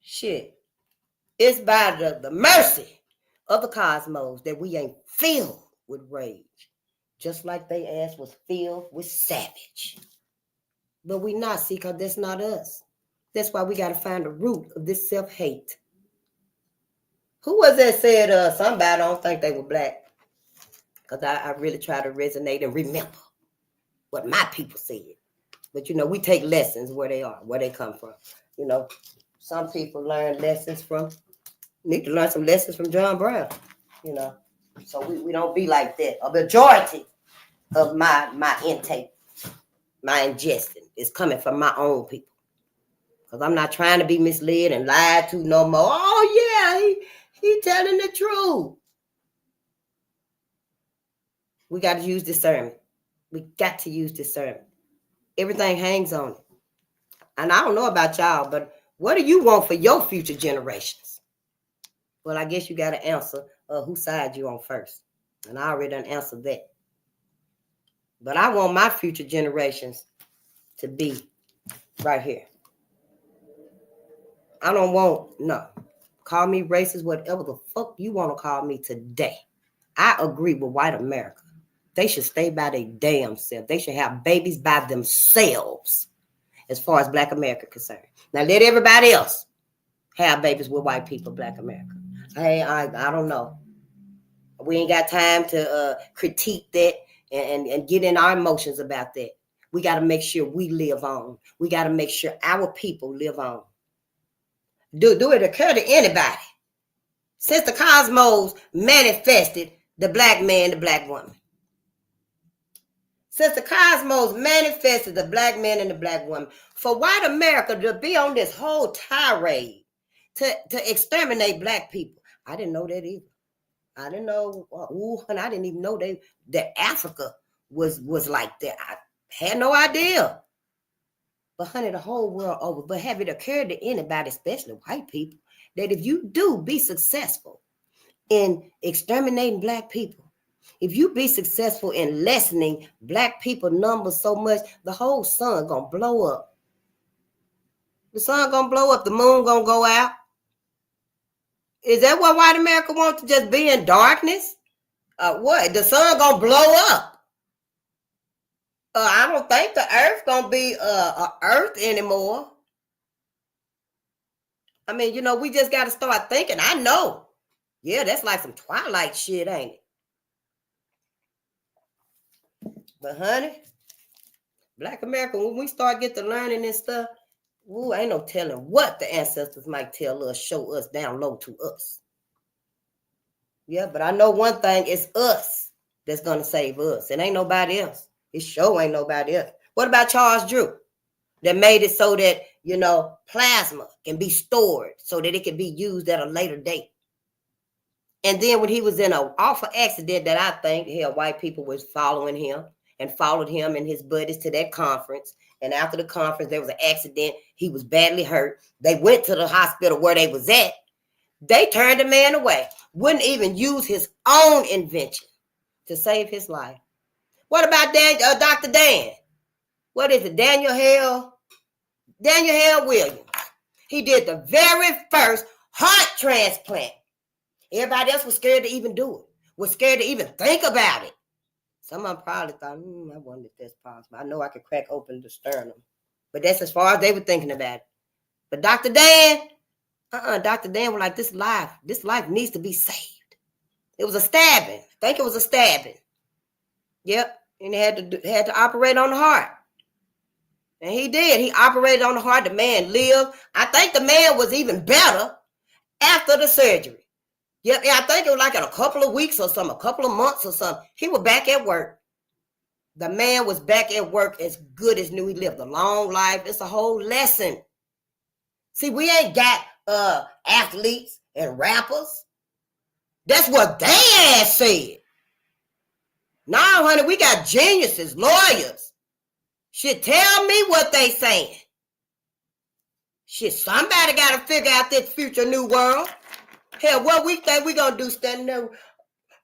Shit. It's by the mercy of the cosmos that we ain't filled with rage. Just like they ass was filled with savage. But we not, see, because that's not us. That's why we got to find the root of this self-hate. Who was that said somebody, I don't think they were black. Because I really try to resonate and remember what my people said. But, we take lessons where they are, where they come from. Some people need to learn some lessons from John Brown, So we don't be like that. A majority of my intake, my ingestion is coming from my own people. Because I'm not trying to be misled and lied to no more. Oh, yeah, he telling the truth. We got to use discernment. We got to use discernment. Everything hangs on it. And I don't know about y'all, but what do you want for your future generations? Well, I guess you got to answer whose side you on first. And I already done answered that. But I want my future generations to be right here. I don't want, no. Call me racist, whatever the fuck you want to call me today. I agree with white America. They should stay by their damn self. They should have babies by themselves, as far as Black America concerned. Now let everybody else have babies with white people, Black America. Hey, I don't know. We ain't got time to critique that and get in our emotions about that. We got to make sure we live on. We got to make sure our people live on. Do it occur to anybody? Since the cosmos manifested the black man, the black woman. Since the cosmos manifested the black man and the black woman, for white America to be on this whole tirade to exterminate black people, I didn't know that either. I didn't know, and I didn't even know that Africa was like that. I had no idea. But honey, the whole world over. But have it occurred to anybody, especially white people, that if you do be successful in exterminating black people, if you be successful in lessening black people numbers so much, the whole sun gonna blow up. The sun gonna blow up, the moon gonna go out. Is that what white America wants, to just be in darkness? What? The sun gonna blow up. I don't think the earth gonna be a earth anymore. I mean, we just gotta start thinking. I know. Yeah, that's like some Twilight shit, ain't it? But honey, Black America, when we start get to learning this stuff, ain't no telling what the ancestors might tell us, show us, down low to us. Yeah, but I know one thing, it's us that's gonna save us. It ain't nobody else. It sure ain't nobody else. What about Charles Drew? That made it so that, plasma can be stored so that it can be used at a later date. And then when he was in an awful accident that I think, white people was following him and followed him and his buddies to that conference. And after the conference, there was an accident. He was badly hurt. They went to the hospital where they was at. They turned the man away. Wouldn't even use his own invention to save his life. What about Dr. Dan? What is it? Daniel Hale Williams. He did the very first heart transplant. Everybody else was scared to even do it. Was scared to even think about it. Some of them probably thought, I wonder if that's possible. I know I could crack open the sternum. But that's as far as they were thinking about it. But Dr. Dan, Dr. Dan was like, this life needs to be saved. It was a stabbing. I think it was a stabbing. Yep. And he had to operate on the heart. And he did. He operated on the heart. The man lived. I think the man was even better after the surgery. Yeah, I think it was like in a couple of weeks or something, a couple of months or something. He was back at work. The man was back at work as good as new. He lived a long life. It's a whole lesson. See, we ain't got athletes and rappers. That's what they ass said. Now, honey, we got geniuses, lawyers. Shit, tell me what they saying. Shit, somebody got to figure out this future new world. Hell, what we think we gonna do standing there?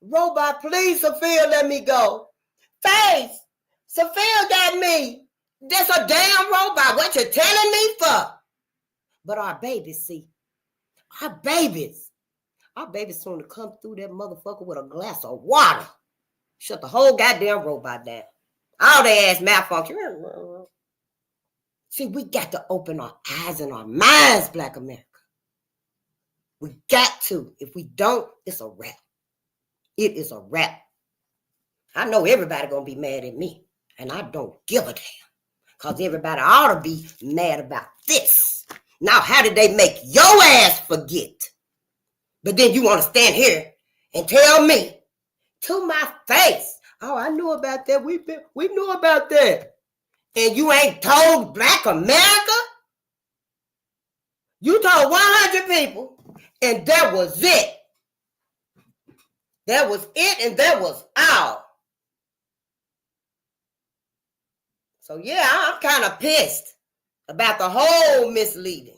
Robot, please, Sophia, let me go. Face, Sophia got me. That's a damn robot. What you telling me for? But our babies, see, Our babies soon to come through that motherfucker with a glass of water. Shut the whole goddamn robot down. All they ass malfunction. See, we got to open our eyes and our minds, Black America. We got to. If we don't, it's a wrap. It is a wrap. I know everybody gonna be mad at me, and I don't give a damn. Because everybody ought to be mad about this. Now, how did they make your ass forget? But then you want to stand here and tell me to my face, oh, I knew about that. We knew about that. And you ain't told Black America? You told 100 people, and that was it. That was it, and that was all. So, yeah, I'm kind of pissed about the whole misleading.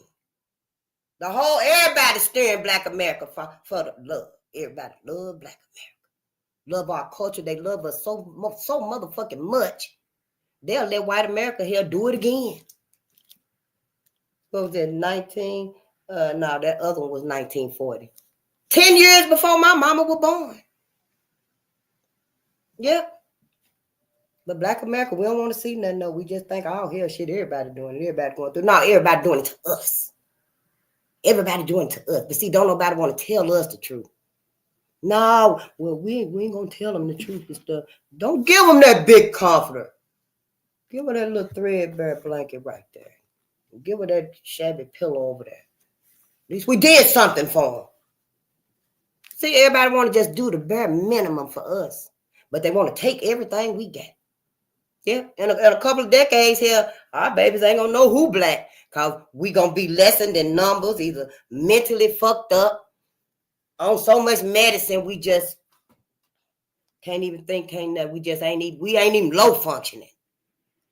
The whole, everybody steering Black America for the love. Everybody love Black America. Love our culture. They love us so motherfucking much. They'll let white America here do it again. What was that, 19? No, that other one was 1940. 10 years before my mama was born. Yep. But Black America, we don't want to see nothing. No, we just think, oh, hell, shit, everybody doing it. Everybody going through. No, everybody doing it to us. Everybody doing it to us. But see, don't nobody want to tell us the truth. No, well, we ain't going to tell them the truth and stuff. Don't give them that big comforter. Give her that little threadbare blanket right there. Give her that shabby pillow over there. At least we did something for them. See, everybody want to just do the bare minimum for us. But they want to take everything we got. Yeah, in a couple of decades here, our babies ain't going to know who Black. Because we going to be lessened in numbers, either mentally fucked up, on so much medicine, we just can't even think, we ain't even low functioning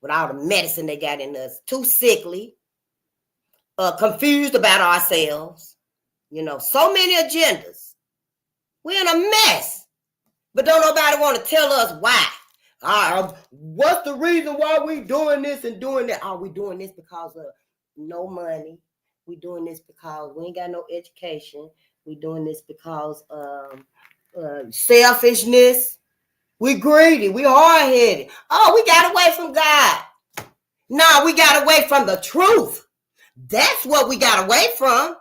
with all the medicine they got in us. Too sickly, confused about ourselves, so many agendas. We're in a mess, but don't nobody want to tell us why. What's the reason why we doing this and doing that? Are we doing this because of no money? We doing this because we ain't got no education. We doing this because selfishness. We greedy. We hard-headed. Oh, we got away from God. No, we got away from the truth. That's what we got away from.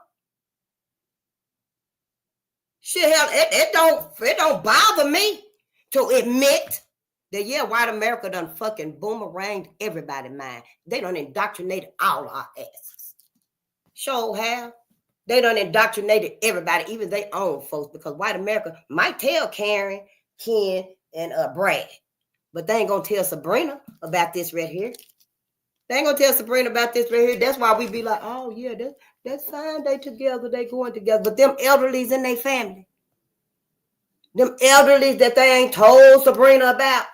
Shit, hell, it don't bother me to admit that, yeah, white America done fucking boomeranged everybody's mind. They done indoctrinated all our asses. Sure have. They done indoctrinated everybody, even their own folks, because white America might tell Karen, Ken, and Brad, but they ain't gonna tell Sabrina about this right here. They ain't gonna tell Sabrina about this right here. That's why we be like, oh yeah, that's fine. They together, they going together. But them elderlies in their family, them elderlies that they ain't told Sabrina about,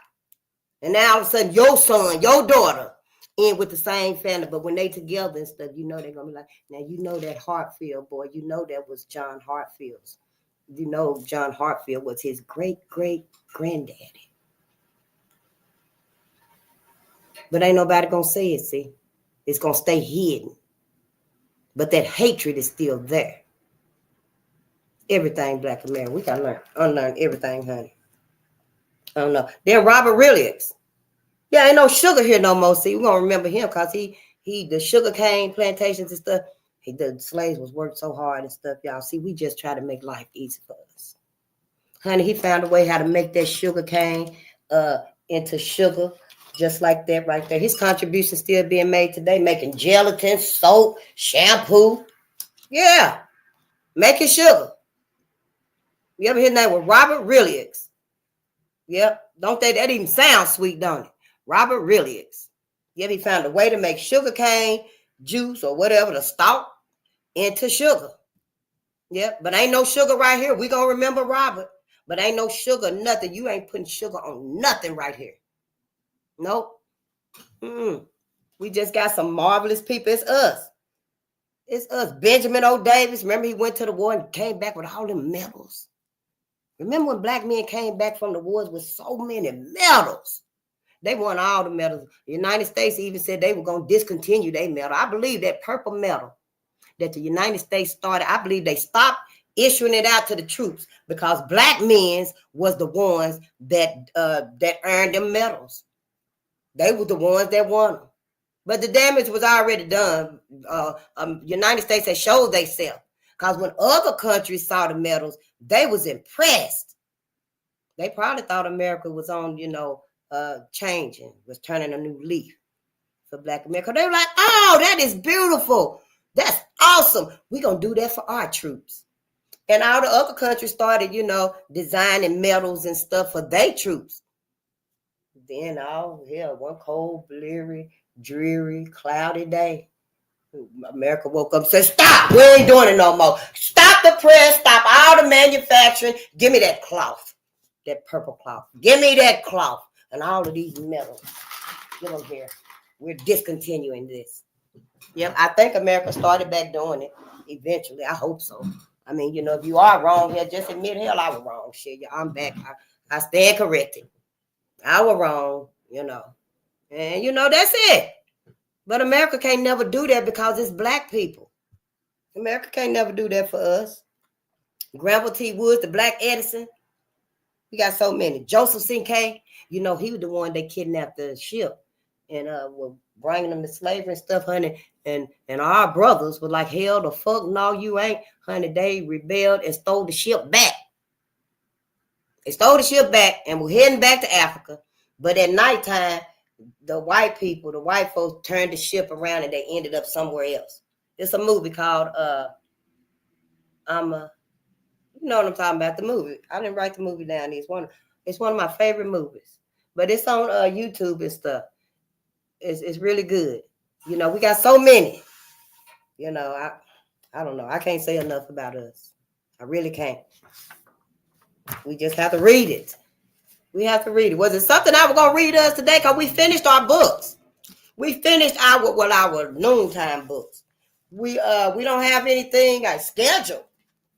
and now all of a sudden your son, your daughter, in with the same family, but when they together and stuff, they're gonna be like, now that Hartfield boy, that was John Hartfield's. John Hartfield was his great-great-granddaddy. But ain't nobody gonna say it, see. It's gonna stay hidden. But that hatred is still there. Everything Black America, we gotta unlearn everything, honey. I don't know. Then Robert Williams. Yeah, ain't no sugar here no more. See, we're gonna remember him because he the sugar cane plantations and stuff. The slaves was worked so hard and stuff, y'all. See, we just try to make life easy for us. Honey, he found a way how to make that sugar cane into sugar, just like that right there. His contribution still being made today, making gelatin, soap, shampoo. Yeah, making sugar. You ever hear his name was Robert Williams? Yep. Don't they? That even sounds sweet, don't it? Robert Williams. Yep, he found a way to make sugar cane juice or whatever, the stalk, into sugar. Yep, but ain't no sugar right here. We gonna remember Robert, but ain't no sugar, nothing. You ain't putting sugar on nothing right here. Nope. We just got some marvelous people. It's us. It's us. Benjamin O. Davis. Remember he went to the war and came back with all them medals. Remember when black men came back from the wars with so many medals? They won all the medals. The United States even said they were going to discontinue their medal. I believe that purple medal that the United States started, I believe they stopped issuing it out to the troops because black men was the ones that earned them medals. They were the ones that won them. But the damage was already done. United States had showed themselves. Because when other countries saw the medals, they was impressed. They probably thought America was on, changing, was turning a new leaf for Black America. They were like, oh, that is beautiful. That's awesome. We're going to do that for our troops. And all the other countries started, designing medals and stuff for their troops. Then, one cold, bleary, dreary, cloudy day, America woke up and said, stop, we ain't doing it no more. Stop the press, stop all the manufacturing. Give me that cloth, that purple cloth. Give me that cloth and all of these medals. Give them here. We're discontinuing this. Yep, I think America started back doing it eventually. I hope so. I mean, if you are wrong here, just admit, hell, I was wrong. Shit, I'm back. I stand corrected. I was wrong, And, that's it. But America can't never do that because it's black people. America can't never do that for us. Granville T. Woods, the Black Edison. We got so many. Joseph C.K., he was the one that kidnapped the ship and were bringing them to slavery and stuff, honey. And our brothers were like, hell, the fuck, no, you ain't. Honey, they rebelled and stole the ship back. They stole the ship back and were heading back to Africa. But at nighttime, the white folks turned the ship around and they ended up somewhere else. It's a movie called, you know what I'm talking about, the movie. I didn't write the movie down. It's one of my favorite movies. But it's on YouTube and stuff. It's really good. We got so many. I don't know. I can't say enough about us. I really can't. We just have to read it. We have to read it. Was it something I was going to read us today? Because we finished our books. We finished our noontime books. We don't have anything scheduled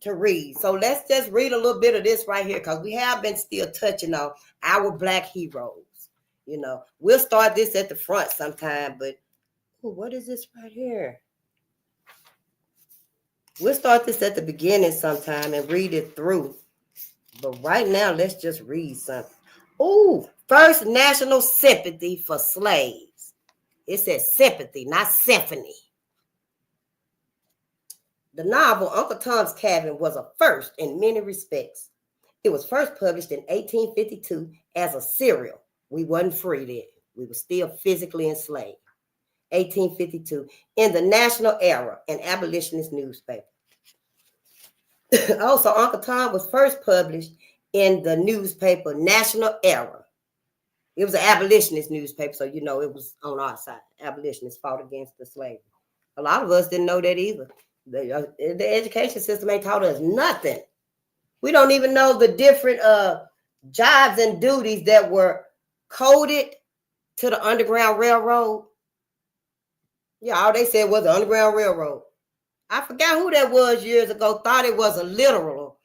to read. So let's just read a little bit of this right here because we have been still touching on our black heroes. We'll start this at the front sometime, but what is this right here? We'll start this at the beginning sometime and read it through. But right now, let's just read something. First national sympathy for slaves. It says sympathy, not symphony. The novel Uncle Tom's Cabin was a first in many respects. It was first published in 1852 as a serial. We wasn't free then. We were still physically enslaved. 1852 in the National Era, an abolitionist newspaper. Also, Uncle Tom was first published in the newspaper National Era. It was an abolitionist newspaper, so it was on our side. Abolitionists fought against the slavery. A lot of us didn't know that either. The education system ain't taught us nothing. We don't even know the different jobs and duties that were coded to the Underground Railroad. Yeah, all they said was the Underground Railroad. I forgot who that was years ago, thought it was a literal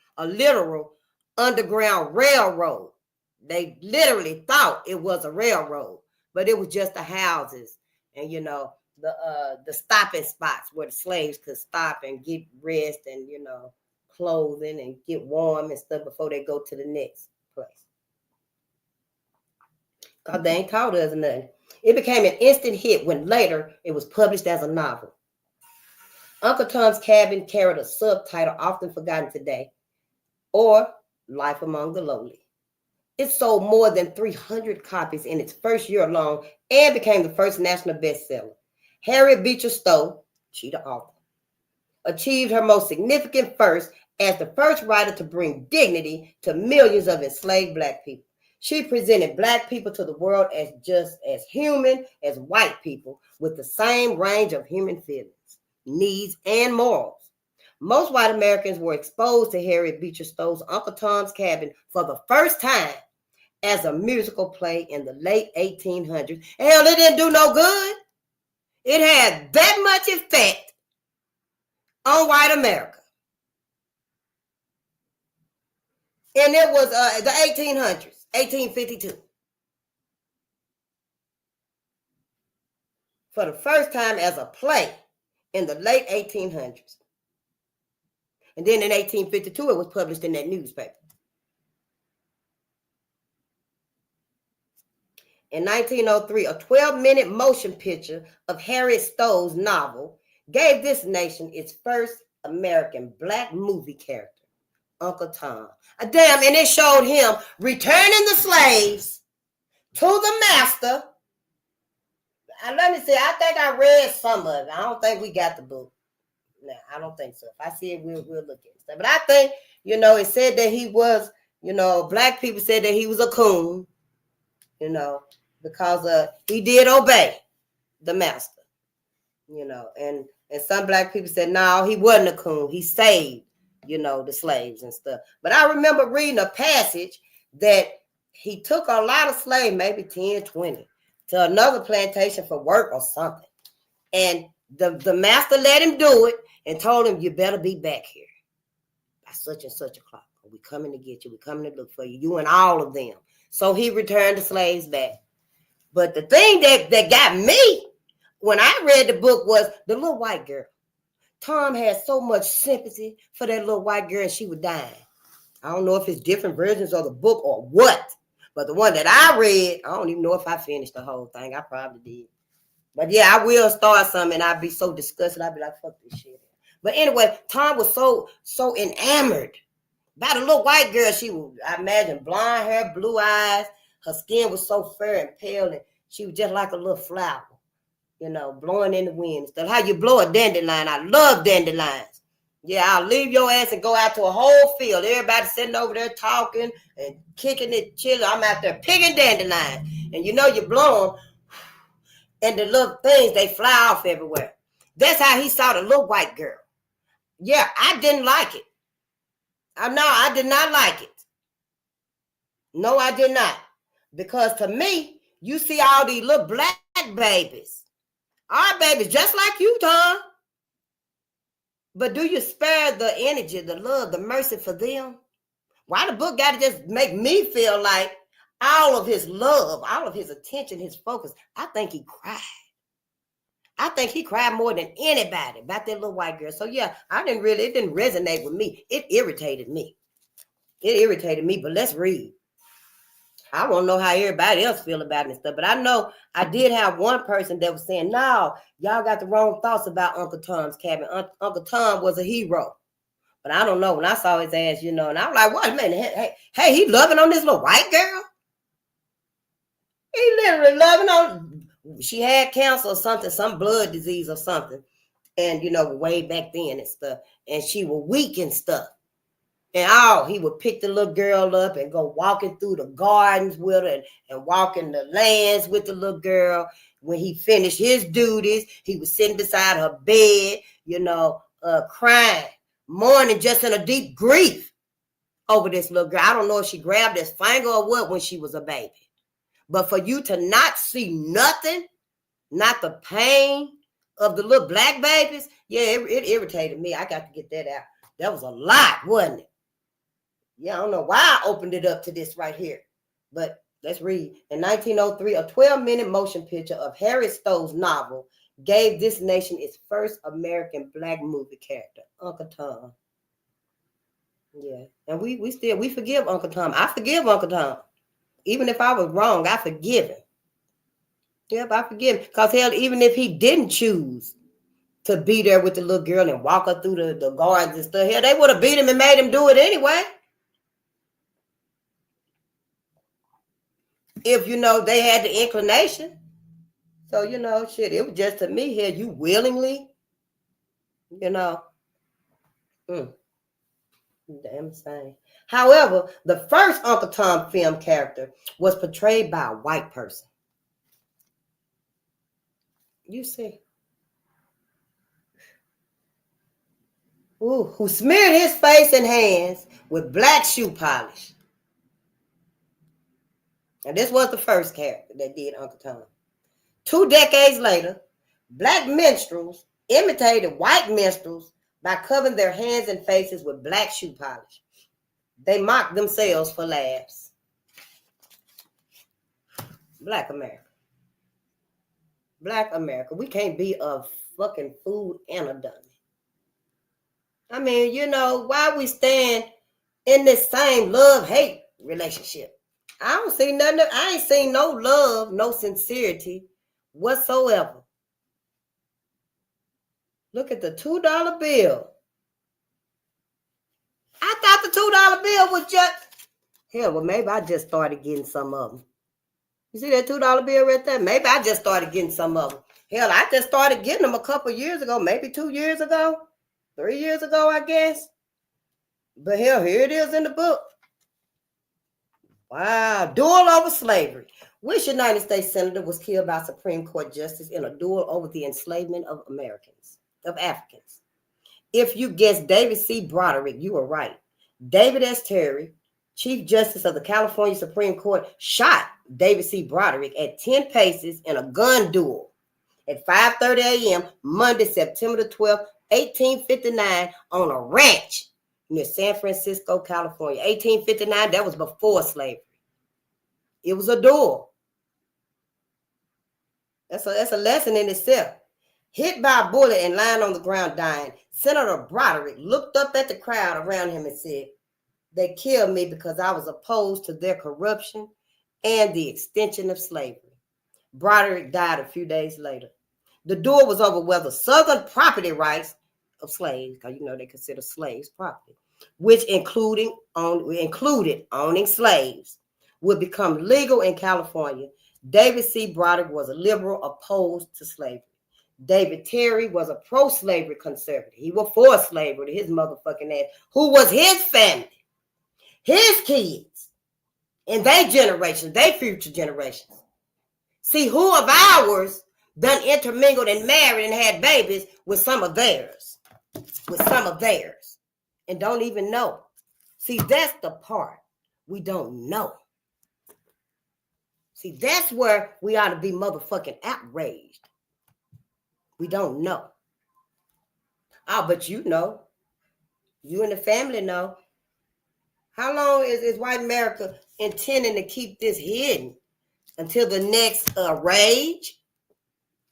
Underground Railroad. They literally thought it was a railroad, but it was just the houses and, the stopping spots where the slaves could stop and get rest and, clothing and get warm and stuff before they go to the next place. Because they ain't taught us nothing. It became an instant hit when later it was published as a novel. Uncle Tom's Cabin carried a subtitle often forgotten today, or Life Among the Lowly. It sold more than 300 copies in its first year alone and became the first national bestseller. Harriet Beecher Stowe, she the author, achieved her most significant first as the first writer to bring dignity to millions of enslaved black people. She presented black people to the world as just as human as white people with the same range of human feelings, needs, and morals. Most white Americans were exposed to Harriet Beecher Stowe's Uncle Tom's Cabin for the first time as a musical play in the late 1800s. Hell, it didn't do no good. It had that much effect on white America. And it was the 1800s, 1852. For the first time as a play, in the late 1800s. And then in 1852, it was published in that newspaper. In 1903, a 12-minute motion picture of Harriet Stowe's novel gave this nation its first American black movie character, Uncle Tom. Damn, and it showed him returning the slaves to the master. Let me see, I think I read some of it. I don't think we got the book. No, I don't think so. If I see it, we'll look at it. But I think, it said that he was, black people said that he was a coon, because he did obey the master, and some black people said, no, he wasn't a coon. He saved, the slaves and stuff. But I remember reading a passage that he took a lot of slaves, maybe 10, 20, to another plantation for work or something. And the master let him do it and told him, you better be back here by such and such a clock. We coming to get you. We coming to look for you. You and all of them. So he returned the slaves back. But the thing that got me when I read the book was the little white girl. Tom had so much sympathy for that little white girl, and she was dying. I don't know if it's different versions of the book or what, but the one that I read, I don't even know if I finished the whole thing. I probably did. But yeah, I will start something, and I'd be so disgusted. I'd be like, fuck this shit. But anyway, Tom was so enamored by the little white girl. She was, I imagine, blonde hair, blue eyes. Her skin was so fair and pale, and she was just like a little flower, blowing in the wind. That's how you blow a dandelion. I love dandelions. Yeah, I'll leave your ass and go out to a whole field. Everybody sitting over there talking and kicking it, chilling. I'm out there picking dandelions. And you blow them, and the little things, they fly off everywhere. That's how he saw the little white girl. Yeah, I didn't like it. I did not like it. No, I did not. Because to me, you see all these little black babies. Our babies, just like you, Tom. But do you spare the energy, the love, the mercy for them? Why the book got to just make me feel like all of his love, all of his attention, his focus, I think he cried. I think he cried more than anybody about that little white girl. So yeah, it didn't resonate with me. It irritated me. But let's read. I want to know how everybody else feel about it and stuff. But I know I did have one person that was saying, no, y'all got the wrong thoughts about Uncle Tom's Cabin. Uncle Tom was a hero. But I don't know. When I saw his ass, and I was like, what, man? Hey, he loving on this little white girl? He literally loving on. She had cancer or something, some blood disease or something. And, way back then and stuff. And she was weak and stuff. And he would pick the little girl up and go walking through the gardens with her and walking the lands with the little girl. When he finished his duties, he was sitting beside her bed, crying, mourning, just in a deep grief over this little girl. I don't know if she grabbed his finger or what when she was a baby. But for you to not see nothing, not the pain of the little black babies, yeah, it irritated me. I got to get that out. That was a lot, wasn't it? Yeah, I don't know why I opened it up to this right here. But let's read. In 1903, a 12-minute motion picture of Harriet Stowe's novel gave this nation its first American black movie character, Uncle Tom. Yeah, and we forgive Uncle Tom. I forgive Uncle Tom. Even if I was wrong, I forgive him. Yep, I forgive him. Because hell, even if he didn't choose to be there with the little girl and walk her through the gardens and stuff, hell, they would have beat him and made him do it anyway. If, they had the inclination. So, shit, it was just to me here, you willingly, damn shame. However, the first Uncle Tom film character was portrayed by a white person. You see. Who smeared his face and hands with black shoe polish. And this was the first character that did Uncle Tom. 2 decades later, black minstrels imitated white minstrels by covering their hands and faces with black shoe polish. They mocked themselves for laughs. Black America. Black America. We can't be fucking fool and a dummy. I mean, you know, why we stand in this same love-hate relationship? I don't see nothing. I ain't seen no love, no sincerity whatsoever. Look at the $2 bill. I thought the $2 bill was just... Hell, well, maybe I just started getting some of them. You see that $2 bill right there? Maybe I just started getting some of them. Hell, I just started getting them a couple years ago, maybe 2 years ago, 3 years ago, I guess. But hell, here it is in the book. Wow, duel over slavery. Which United States senator was killed by Supreme Court justice in a duel over the enslavement of Africans? If you guessed David C. Broderick, you were right. David S. Terry, Chief Justice of the California Supreme Court, shot David C. Broderick at 10 paces in a gun duel at 5:30 a.m. Monday, September the 12th, 1859, on a ranch near San Francisco, California. 1859, that was before slavery. It was a duel. That's a lesson in itself. Hit by a bullet and lying on the ground dying, Senator Broderick looked up at the crowd around him and said, "They killed me because I was opposed to their corruption and the extension of slavery." Broderick died a few days later. The duel was over whether Southern property rights of slaves, because you know they consider slaves property, which included owning slaves, would become legal in California. David C. Broderick was a liberal opposed to slavery. David Terry was a pro-slavery conservative. He was for slavery to his motherfucking ass, who was his family, his kids, and their generation, their future generations. See, who of ours done intermingled and married and had babies with some of theirs, and don't even know. See, that's the part we don't know. See, that's where we ought to be motherfucking outraged. We don't know. Oh, but you know. You and the family know. How long is white America intending to keep this hidden? Until the next rage?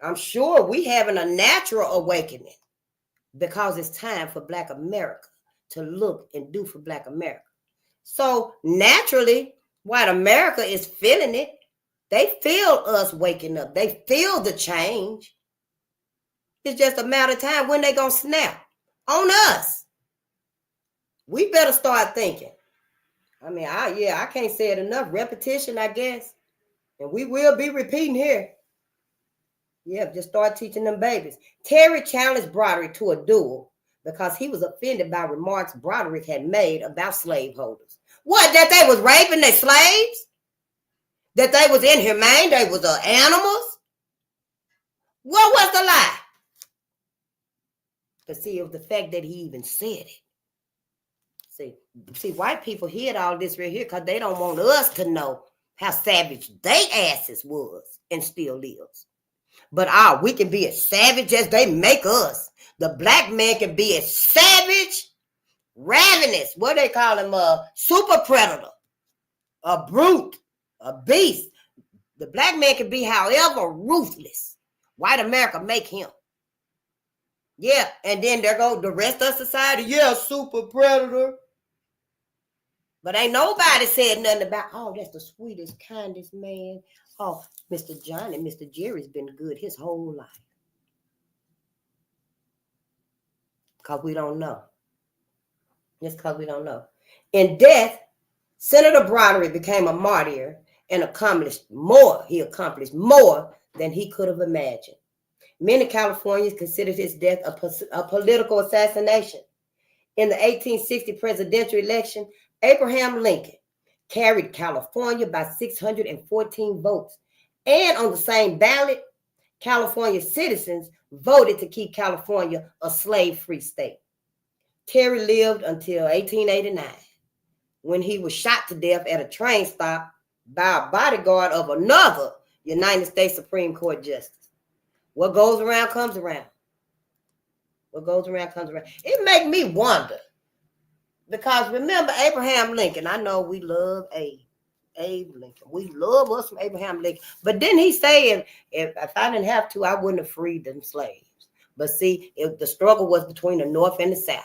I'm sure we having a natural awakening because it's time for Black America to look and do for Black America. So naturally, white America is feeling it. They feel us waking up. They feel the change. It's just a matter of time when they gonna snap on us. We better start thinking. I mean, I can't say it enough. Repetition, I guess. And we will be repeating here. Yeah, just start teaching them babies. Terry challenged Broderick to a duel because he was offended by remarks Broderick had made about slaveholders. What, that they was raping their slaves? That they was inhumane? They was animals? What was the lie? But see, it was the fact that he even said it. See, white people hid all this right here because they don't want us to know how savage they asses was and still is. But we can be as savage as they make us. The Black man can be as savage, ravenous, what they call him, a super predator, a brute, a beast. The Black man can be however ruthless. White America make him. Yeah, and then there go the rest of society. Yeah, super predator. But ain't nobody said nothing about, oh, that's the sweetest, kindest man. Oh, Mr. John and Mr. Jerry's been good his whole life. Because we don't know. Just because we don't know. In death, Senator Broderick became a martyr and accomplished more. He accomplished more than he could have imagined. Many Californians considered his death a political assassination. In the 1860 presidential election, Abraham Lincoln carried California by 614 votes. And on the same ballot, California citizens voted to keep California a slave-free state. Terry lived until 1889, when he was shot to death at a train stop by a bodyguard of another United States Supreme Court justice. What goes around comes around. What goes around comes around. It makes me wonder. Because remember Abraham Lincoln. I know we love Abe Lincoln. We love us from Abraham Lincoln. But didn't he say if I didn't have to, I wouldn't have freed them slaves? But see, the struggle was between the North and the South.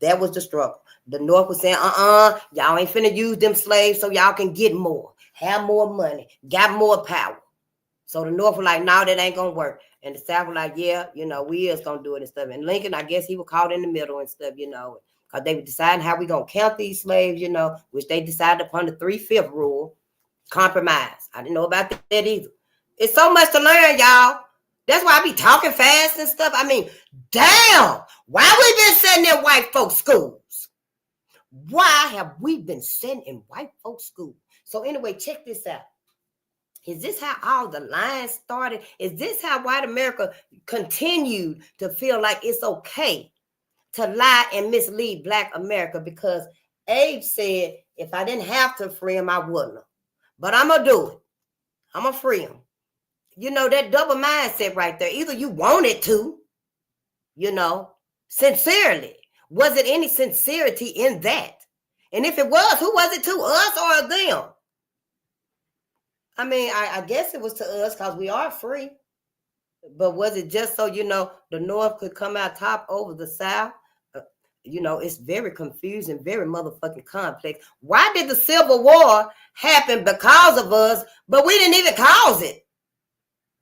That was the struggle. The North was saying, y'all ain't finna use them slaves so y'all can get more, have more money, got more power. So the North was like, no, that ain't gonna work. And the South was like, yeah, we is gonna do it and stuff. And Lincoln, I guess he was caught in the middle and stuff, because they were deciding how we gonna count these slaves, which they decided upon the 3/5 rule, compromise. I didn't know about that either. It's so much to learn, y'all. That's why I be talking fast and stuff. I mean, damn, why we been sitting in white folks' schools? Why have we been sitting in white folks' schools? So anyway, check this out. Is this how all the lines started? Is this how white America continued to feel like it's okay to lie and mislead Black America? Because Abe said, if I didn't have to free him, I wouldn't have. But I'm going to do it. I'm going to free him. That double mindset right there. Either you wanted to, sincerely. Was it any sincerity in that? And if it was, who was it to, us or them? I mean, I guess it was to us because we are free. But was it just so, the North could come out top over the South? It's very confusing, very motherfucking complex. Why did the Civil War happen because of us, but we didn't even cause it?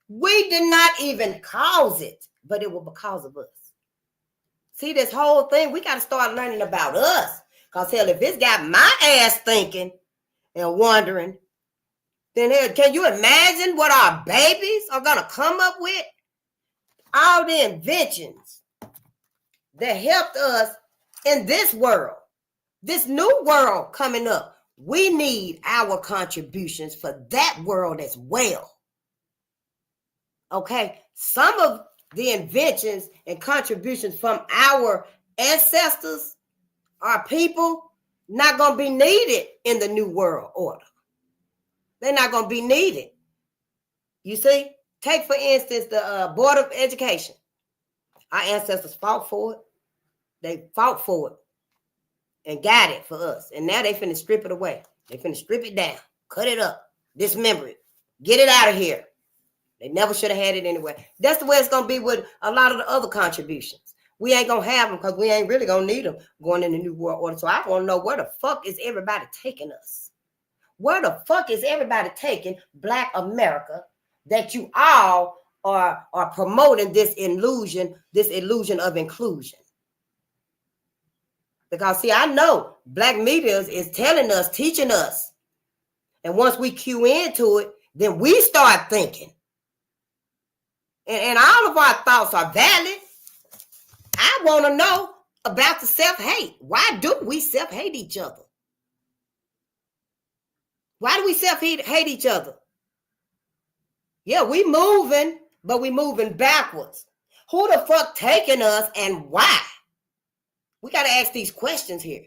We did not even cause it, but it was because of us. See, this whole thing, we got to start learning about us. Because, hell, if it's got my ass thinking and wondering, then hell, can you imagine what our babies are going to come up with? All the inventions that helped us in this world, this new world coming up. We need our contributions for that world as well. Okay, some of the inventions and contributions from our ancestors, our people, not going to be needed in the new world order. They're not going to be needed. You see, take for instance the Board of Education. Our ancestors fought for it. They fought for it and got it for us. And now they finna strip it away. They finna strip it down, cut it up, dismember it, get it out of here. They never should have had it anyway. That's the way it's going to be with a lot of the other contributions. We ain't going to have them because we ain't really going to need them going in the New World Order. So I want to know, where the fuck is everybody taking us? Where the fuck is everybody taking Black America that you all are promoting this illusion of inclusion? Because, see, I know Black media is telling us, teaching us. And once we cue into it, then we start thinking. And all of our thoughts are valid. I want to know about the self-hate. Why do we self-hate each other? Why do we self-hate each other? Yeah, we moving, but we moving backwards. Who the fuck taking us and why? We got to ask these questions here.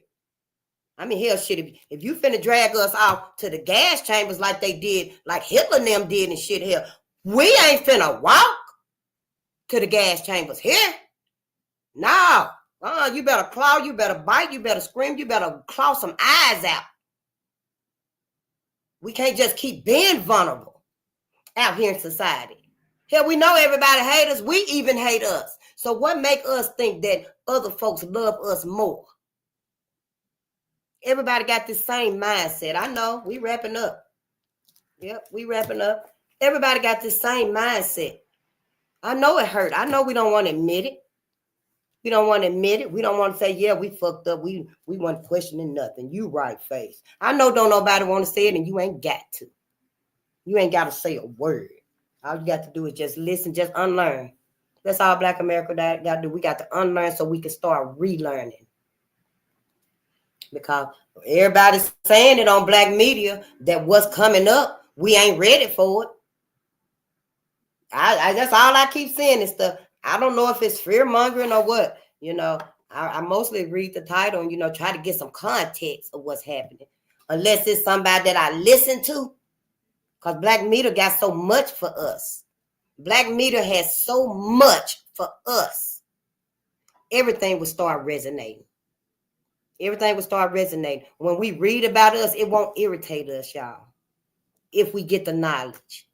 I mean, hell, shit, if you finna drag us off to the gas chambers like they did, like Hitler and them did and shit, hell, we ain't finna walk to the gas chambers here. No. You better claw, you better bite, you better scream, you better claw some eyes out. We can't just keep being vulnerable out here in society. Hell, we know everybody hate us. We even hate us. So what make us think that other folks love us more? Everybody got this same mindset. I know, we wrapping up. Yep, we wrapping up. Everybody got this same mindset. I know it hurt. I know we don't want to admit it. We don't want to admit it. We don't want to say, yeah, we fucked up. We weren't questioning nothing. You right face. I know don't nobody want to say it, and you ain't got to. You ain't got to say a word. All you got to do is just listen, just unlearn. That's all Black America got to do. We got to unlearn so we can start relearning. Because everybody's saying it on Black media that what's coming up, we ain't ready for it. I that's all I keep saying is stuff. I don't know if it's fear-mongering or what. I mostly read the title and, try to get some context of what's happening. Unless it's somebody that I listen to. Because Black media got so much for us. Black media has so much for us. Everything will start resonating. Everything will start resonating. When we read about us, it won't irritate us, y'all. If we get the knowledge.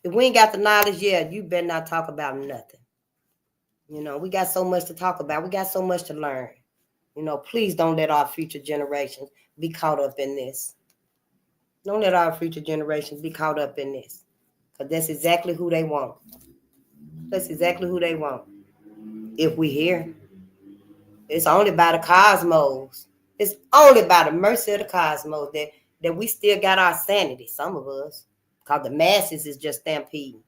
If we ain't got the knowledge, yeah, you better not talk about nothing. You know, we got so much to talk about. We got so much to learn. You know, please don't let our future generations be caught up in this. Don't let our future generations be caught up in this. Because that's exactly who they want. That's exactly who they want. If we here, it's only by the cosmos. It's only by the mercy of the cosmos that we still got our sanity, some of us. Because the masses is just stampeding.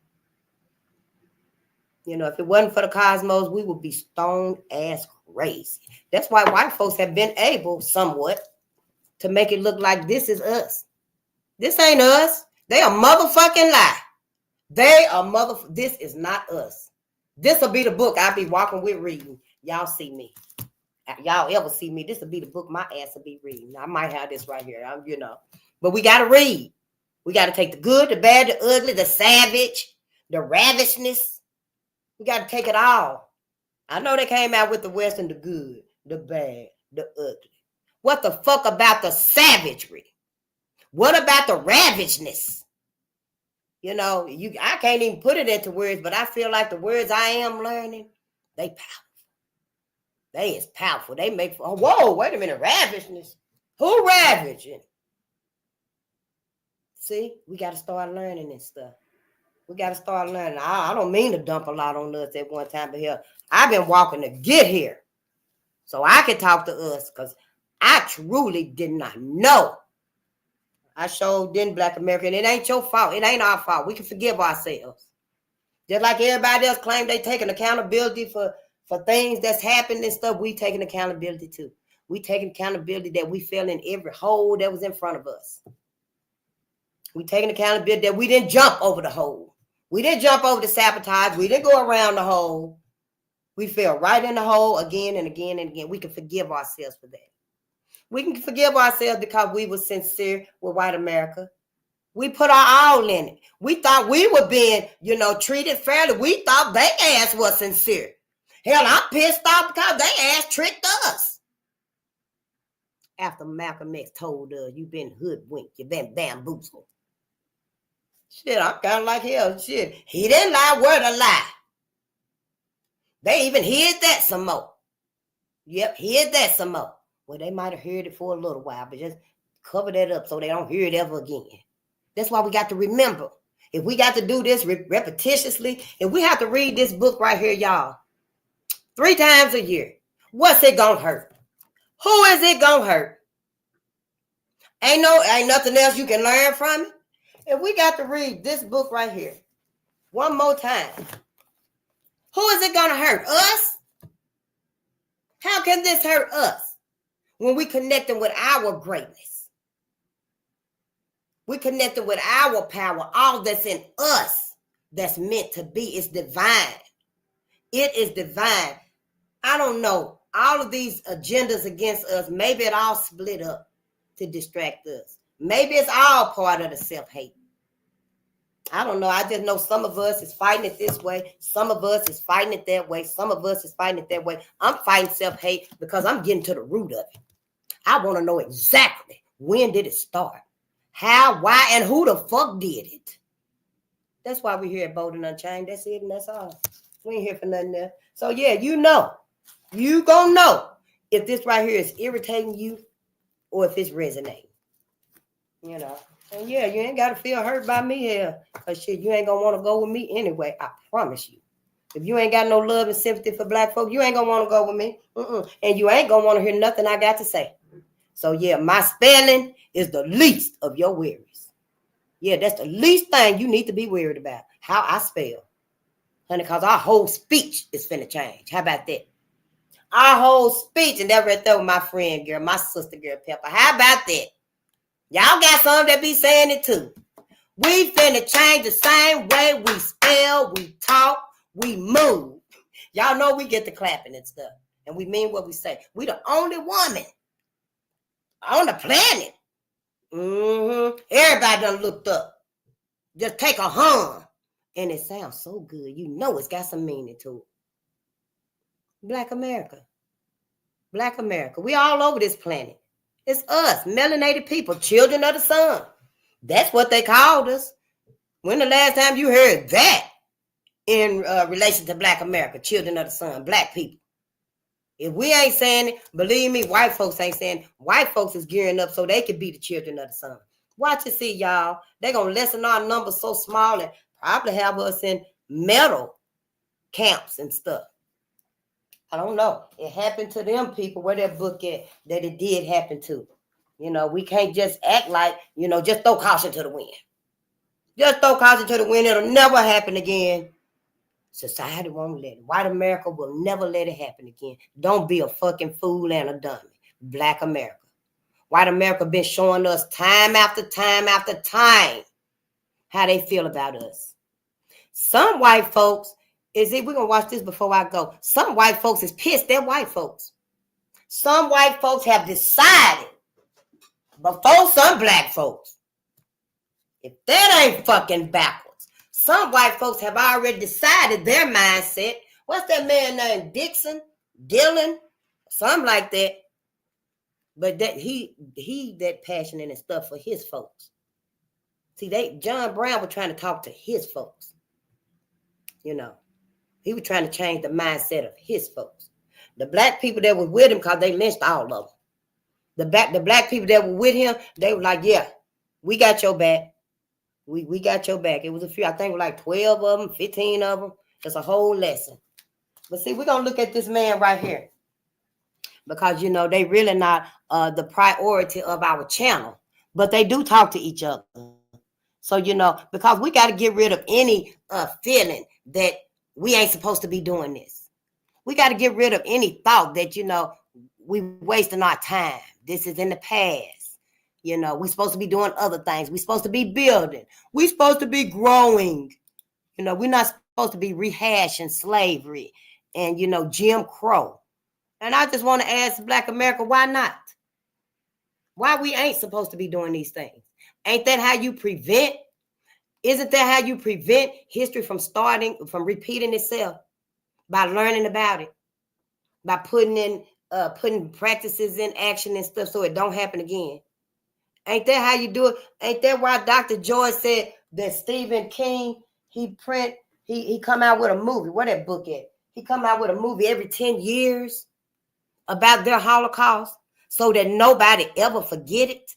You know, if it wasn't for the cosmos, we would be stone ass crazy. That's why white folks have been able, somewhat, to make it look like this is us. This ain't us. They a motherfucking lie. This is not us. This will be the book I be walking with reading. Y'all see me. Y'all ever see me? This will be the book my ass will be reading. I might have this right here, you know. But we got to read. We got to take the good, the bad, the ugly, the savage, the ravishness. We got to take it all. I know they came out with the West and the good, the bad, the ugly. What the fuck about the savagery? What about the ravishness? You know, I can't even put it into words, but I feel like the words I am learning, they powerful. They is powerful. They make, oh, whoa, wait a minute, ravishness. Who ravaging? See, we got to start learning this stuff. We got to start learning. I don't mean to dump a lot on us at one time, but here, I've been walking to get here. So I can talk to us because I truly did not know. I showed didn't Black America, and it ain't your fault. It ain't our fault. We can forgive ourselves. Just like everybody else claim they taking accountability for things that's happened and stuff, we taking accountability too. We taking accountability that we fell in every hole that was in front of us. We taking accountability that we didn't jump over the hole. We didn't jump over the sabotage. We didn't go around the hole. We fell right in the hole again and again and again. We can forgive ourselves for that. We can forgive ourselves because we were sincere with white America. We put our all in it. We thought we were being, treated fairly. We thought they ass was sincere. Hell, I'm pissed off because they ass tricked us. After Malcolm X told us, you've been hoodwinked, you've been bamboozled. Shit, I'm kind of like hell. Shit, he didn't lie, word a lie. They even hid that some more. Yep, hid that some more. Well, they might have heard it for a little while, but just cover that up so they don't hear it ever again. That's why we got to remember. If we got to do this repetitiously, if we have to read this book right here, y'all, 3 times a year, what's it gonna hurt? Who is it gonna hurt? Ain't nothing else you can learn from it. If we got to read this book right here one more time, who is it gonna hurt? Us? How can this hurt us when we connecting with our greatness? We connected with our power. All that's in us that's meant to be is divine. It is divine. I don't know. All of these agendas against us, maybe it all split up to distract us. Maybe it's all part of the self-hate. I don't know. I just know some of us is fighting it this way. Some of us is fighting it that way. Some of us is fighting it that way. I'm fighting self-hate because I'm getting to the root of it. I want to know exactly when did it start? How, why, and who the fuck did it? That's why we're here at Bolden Unchained. That's it, and that's all. We ain't here for nothing else. So, yeah, you gonna know if this right here is irritating you or if it's resonating. And yeah, you ain't got to feel hurt by me here. Because shit, you ain't going to want to go with me anyway. I promise you. If you ain't got no love and sympathy for black folk, you ain't going to want to go with me. And you ain't going to want to hear nothing I got to say. So, yeah, my spelling is the least of your worries. Yeah, that's the least thing you need to be worried about, how I spell. Honey, because our whole speech is finna change. How about that? Our whole speech, and that right there with my friend girl, my sister girl, Pepper. How about that? Y'all got some that be saying it too. We finna change the same way we spell, we talk, we move. Y'all know we get the clapping and stuff. And we mean what we say. We the only woman on the planet. Everybody done looked up. Just take a hum. And it sounds so good. You know it's got some meaning to it. Black America. Black America. We all over this planet. It's us, melanated people, children of the sun. That's what they called us. When the last time you heard that? in relation to Black America, children of the sun, Black people. If we ain't saying it, believe me, white folks ain't saying it. White folks is gearing up so they can be the children of the sun. Watch it, see, y'all. They're going to lessen our numbers so small and probably have us in metal camps and stuff. I don't know. It happened to them people where that book at that it did happen to. You know, we can't just act like, you know, just throw caution to the wind. Just throw caution to the wind. It'll never happen again. Society won't let it. White America will never let it happen again. Don't be a fucking fool and a dummy. Black America. White America been showing us time after time after time how they feel about us. Some white folks, we're going to watch this before I go. Some white folks is pissed at white folks. Some white folks have decided before some Black folks, if that ain't fucking backwards, some white folks have already decided their mindset. What's that man named Dixon? Dylan? Something like that. But that he that passionate and stuff for his folks. See, John Brown was trying to talk to his folks. You know, he was trying to change the mindset of his folks. The Black people that were with him, because they lynched all of them. The Black people that were with him, they were like, yeah, we got your back. We got your back. It was a few, I think it was like 12 of them, 15 of them. It's a whole lesson. But see, we're going to look at this man right here. Because, you know, they really not the priority of our channel. But they do talk to each other. So, you know, because we got to get rid of any feeling that we ain't supposed to be doing this. We got to get rid of any thought that, you know, we wasting our time. This is in the past. You know, we're supposed to be doing other things. We're supposed to be building. We're supposed to be growing. You know, we're not supposed to be rehashing slavery and, you know, Jim Crow. And I just want to ask Black America, why not? Why we ain't supposed to be doing these things? Ain't that how you prevent? Isn't that how you prevent history from repeating itself? By learning about it. By putting practices in action and stuff so it don't happen again. Ain't that how you do it? Ain't that why Dr. Joyce said that Stephen King, he come out with a movie. Where that book at? He come out with a movie every 10 years about their Holocaust so that nobody ever forget it.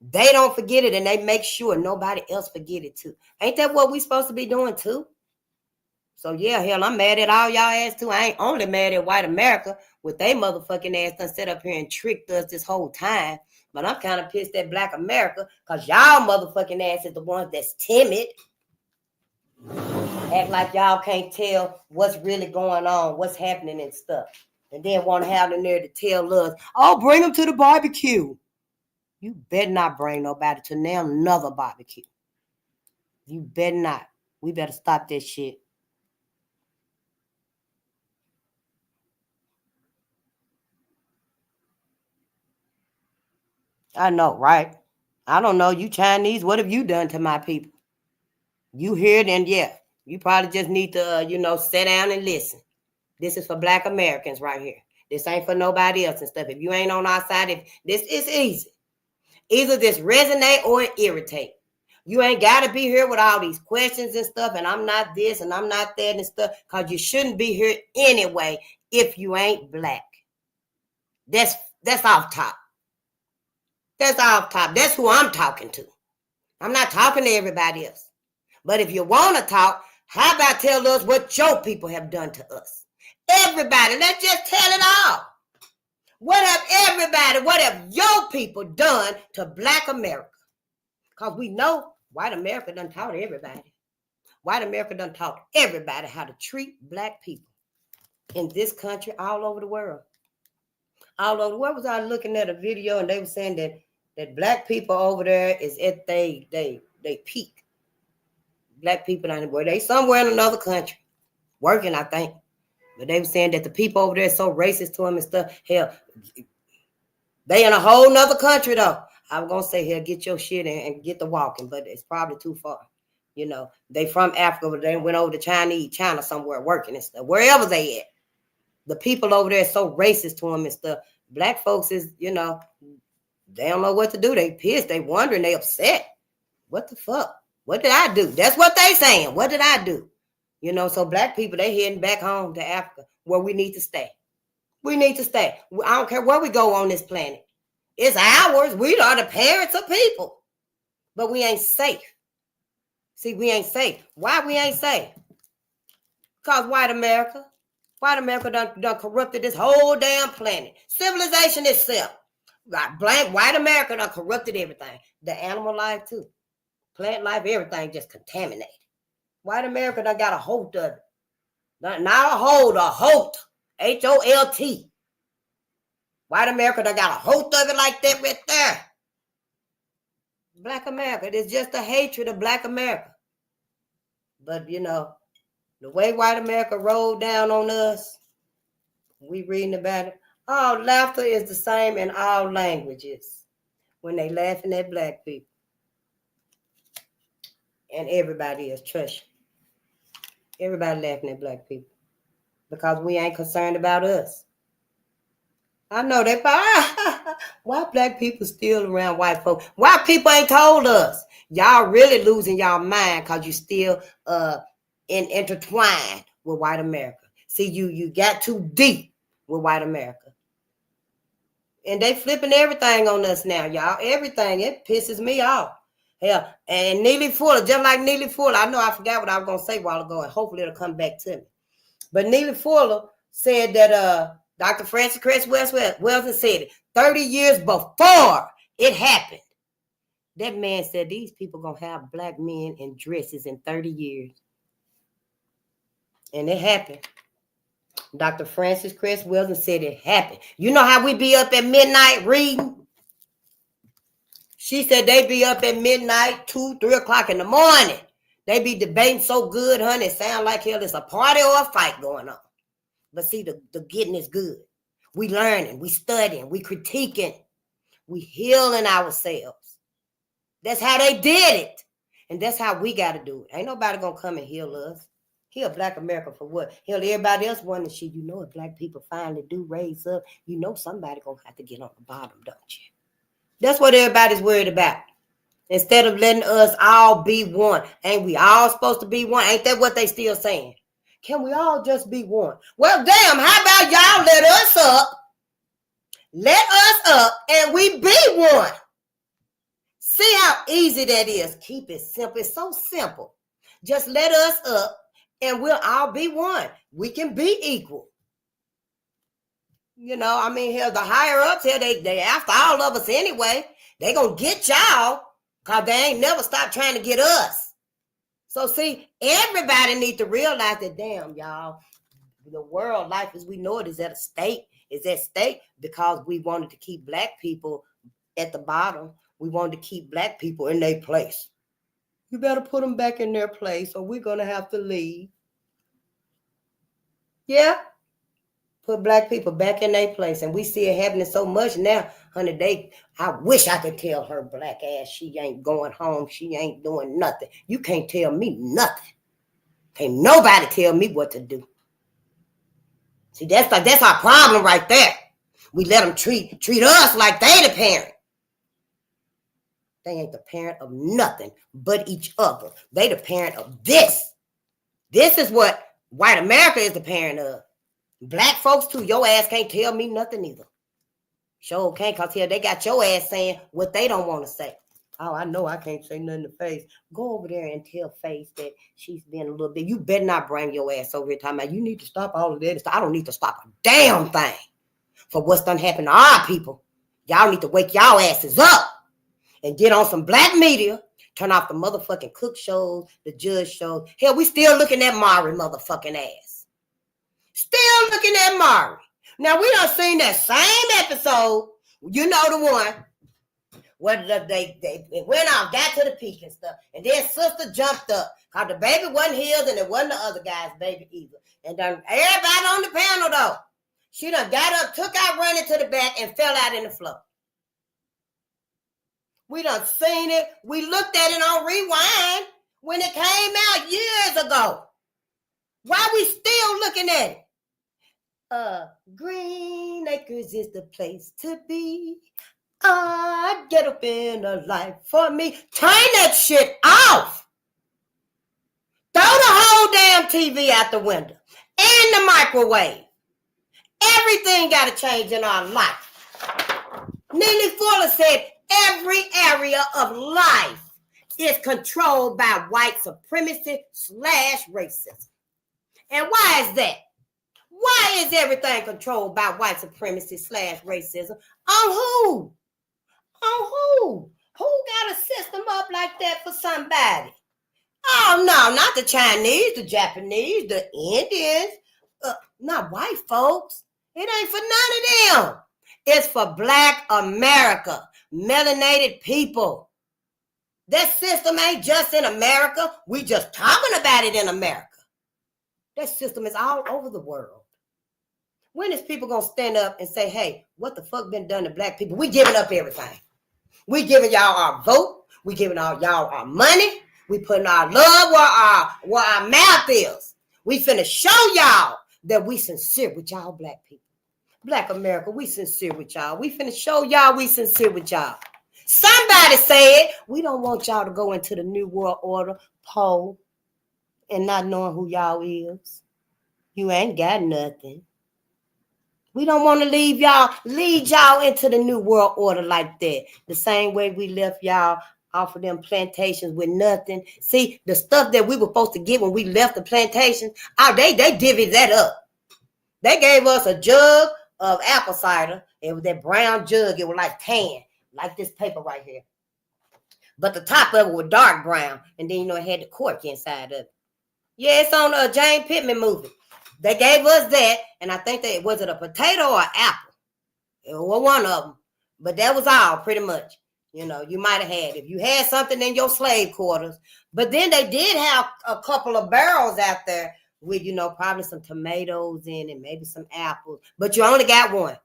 They don't forget it and they make sure nobody else forget it too. Ain't that what we supposed to be doing too? So yeah, hell, I'm mad at all y'all ass too. I ain't only mad at white America with they motherfucking ass done set up here and tricked us this whole time. But I'm kind of pissed at Black America because y'all motherfucking ass is the ones that's timid. Act like y'all can't tell what's really going on, what's happening and stuff. And then want to have the nerve to tell us, oh, bring them to the barbecue. You better not bring nobody to another barbecue. You better not. We better stop that shit. I know, right? I don't know. You Chinese, what have you done to my people? You hear it, and yeah, you probably just need to, you know, sit down and listen. This is for Black Americans right here. This ain't for nobody else and stuff. If you ain't on our side, this is easy. Either this resonate or it irritate. You ain't got to be here with all these questions and stuff, and I'm not this and I'm not that and stuff, because you shouldn't be here anyway if you ain't Black. That's off top. That's off top. That's who I'm talking to. I'm not talking to everybody else. But if you want to talk, how about tell us what your people have done to us? Everybody, let's just tell it all. What have your people done to Black America? Because we know white America done taught everybody. White America done taught everybody how to treat Black people in this country, all over the world. All over the world. Was I looking at a video and they were saying that Black people over there is at they peak. Black people down there, they somewhere in another country working, I think. But they were saying that the people over there are so racist to them and stuff. Hell, they in a whole nother country though. I was gonna say, hell, get your shit and get the walking, but it's probably too far. You know, they from Africa, but they went over to China somewhere working and stuff. Wherever they at. The people over there are so racist to them and stuff. Black folks is, you know, they don't know what to do. They pissed, they wondering, they upset. What the fuck? What did I do? That's what they saying. What did I do? So black people, they heading back home to Africa where we need to stay. We need to stay. I don't care where we go on this planet. It's ours. We are the parents of people. But we ain't safe. See, we ain't safe. Why we ain't safe? Because white America done corrupted this whole damn planet. Civilization itself. White America done corrupted everything. The animal life too. Plant life, everything just contaminated. White America done got a hold of it. Not a hold, a holt. H-O-L-T. White America done got a hold of it like that right there. Black America, it is just a hatred of Black America. But, the way white America rolled down on us, we reading about it. All laughter is the same in all languages when they laughing at black people. And everybody is trashing. Everybody laughing at black people because we ain't concerned about us. I know they why black people still around white folks? Why people ain't told us? Y'all really losing y'all mind because you still intertwined with white America. See, you got too deep with white America. And they flipping everything on us now, y'all. Everything. It pisses me off. Hell, and Neely Fuller, just like Neely Fuller, I know I forgot what I was going to say a while ago, and hopefully it'll come back to me. But Neely Fuller said that Dr. Francis Cress Welsing said it 30 years before it happened. That man said these people going to have black men in dresses in 30 years. And it happened. Dr. Francis Cress Welsing said it happened. You know how we be up at midnight reading? She said they be up at midnight, 2, 3 o'clock in the morning. They be debating so good, honey. It sound like hell it's a party or a fight going on. But see, the getting is good. We learning, we studying, we critiquing, we healing ourselves. That's how they did it. And that's how we got to do it. Ain't nobody going to come and heal us. Heal Black America for what? Heal everybody else wondering, shit, if black people finally do raise up, somebody going to have to get on the bottom, don't you? That's what everybody's worried about. Instead of letting us all be one. Ain't we all supposed to be one? Ain't that what they still saying? Can we all just be one? Well, damn, how about y'all let us up? Let us up and we be one. See how easy that is. Keep it simple. It's so simple. Just let us up and we'll all be one. We can be equal. Hell, the higher ups here, they after all of us anyway. They gonna get y'all because they ain't never stopped trying to get us. So see, everybody need to realize that, damn, y'all, the world life as we know it is at stake because we wanted to keep black people at the bottom. We wanted to keep black people in their place. You better put them back in their place or we're going to have to leave. Yeah. Put black people back in their place. And we see it happening so much now. Honey, I wish I could tell her black ass she ain't going home. She ain't doing nothing. You can't tell me nothing. Can't nobody tell me what to do. See, that's our problem right there. We let them treat us like they the parent. They ain't the parent of nothing but each other. They the parent of this. This is what white America is the parent of. Black folks too. Your ass can't tell me nothing either. Sure can't, because here they got your ass saying what they don't want to say. Oh, I know I can't say nothing to Face. Go over there and tell Face that she's been a little bit. You better not bring your ass over here talking about you need to stop all of that. I don't need to stop a damn thing for what's done happened to our people. Y'all need to wake y'all asses up and get on some black media. Turn off the motherfucking cook shows, the judge shows. Hell, we still looking at Mari motherfucking ass. Still looking at Mari. Now, we done seen that same episode, the one, where they went off, got to the peak and stuff, and then sister jumped up, because the baby wasn't his, and it wasn't the other guy's baby either. And then everybody on the panel, though, she done got up, took out running to the back, and fell out in the floor. We done seen it. We looked at it on Rewind when it came out years ago. Why we still looking at it? Green Acres is the place to be. Get up in a life for me. Turn that shit off. Throw the whole whole damn TV out the window and the microwave. Everything got to change in our life. Neely Fuller said every area of life is controlled by white supremacy / racism. And why is that? Why is everything controlled by white supremacy / racism? On who? On who? Who got a system up like that for somebody? Oh, no, not the Chinese, the Japanese, the Indians. Not white folks. It ain't for none of them. It's for Black America, melanated people. That system ain't just in America. We just talking about it in America. That system is all over the world. When is people going to stand up and say, hey, what the fuck been done to Black people? We giving up everything. We giving y'all our vote. We giving y'all our money. We putting our love where our mouth is. We finna show y'all that we sincere with y'all Black people. Black America, we sincere with y'all. We finna show y'all we sincere with y'all. Somebody said we don't want y'all to go into the New World Order poll and not knowing who y'all is. You ain't got nothing. We don't want to lead y'all into the New World Order like that. The same way we left y'all off of them plantations with nothing. See, the stuff that we were supposed to get when we left the plantation, they divvied that up. They gave us a jug of apple cider. It was that brown jug. It was like tan, like this paper right here. But the top of it was dark brown. And then, it had the cork inside of it. Yeah, it's on a Jane Pittman movie. They gave us that, and I think was it a potato or apple? It was one of them. But that was all, pretty much. You might have had, if you had something in your slave quarters. But then they did have a couple of barrels out there with, probably some tomatoes in it, maybe some apples. But you only got one.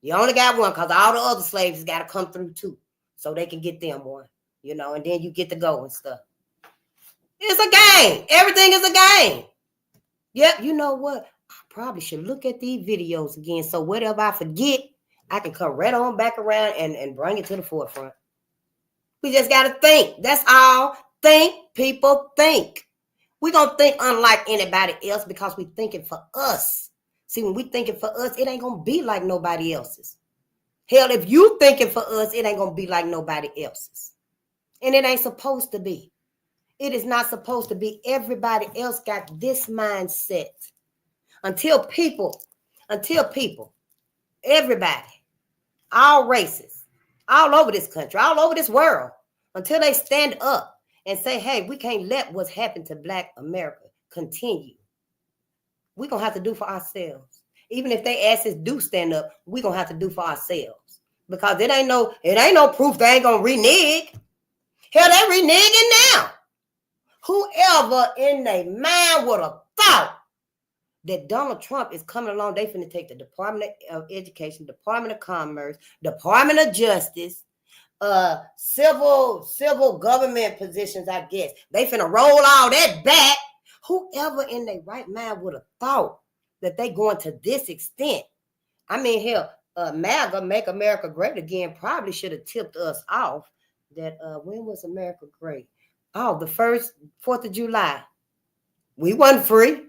You only got one because all the other slaves got to come through too. So they can get them one, and then you get to go and stuff. It's a game. Everything is a game. Yep, you know what? I probably should look at these videos again. So whatever I forget, I can come right on back around and bring it to the forefront. We just got to think. That's all. Think, people, think. We're going to think unlike anybody else because we're thinking for us. See, when we thinking for us, it ain't going to be like nobody else's. Hell, if you thinking for us, it ain't going to be like nobody else's. And it ain't supposed to be. It is not supposed to be. Everybody else got this mindset. Until people, everybody, all races, all over this country, all over this world, until they stand up and say, hey, we can't let what's happened to Black America continue. We're going to have to do for ourselves. Even if they asses do stand up, we're going to have to do for ourselves. Because it ain't no proof they ain't going to renege. Hell, they reneging now. Whoever in their mind would have thought that Donald Trump is coming along, they finna take the Department of Education, Department of Commerce, Department of Justice, civil government positions, I guess. They finna roll all that back. Whoever in their right mind would have thought that they going to this extent. I mean, hell, MAGA, Make America Great Again, probably should have tipped us off that when was America great? Oh, the first 4th of July. We wasn't free.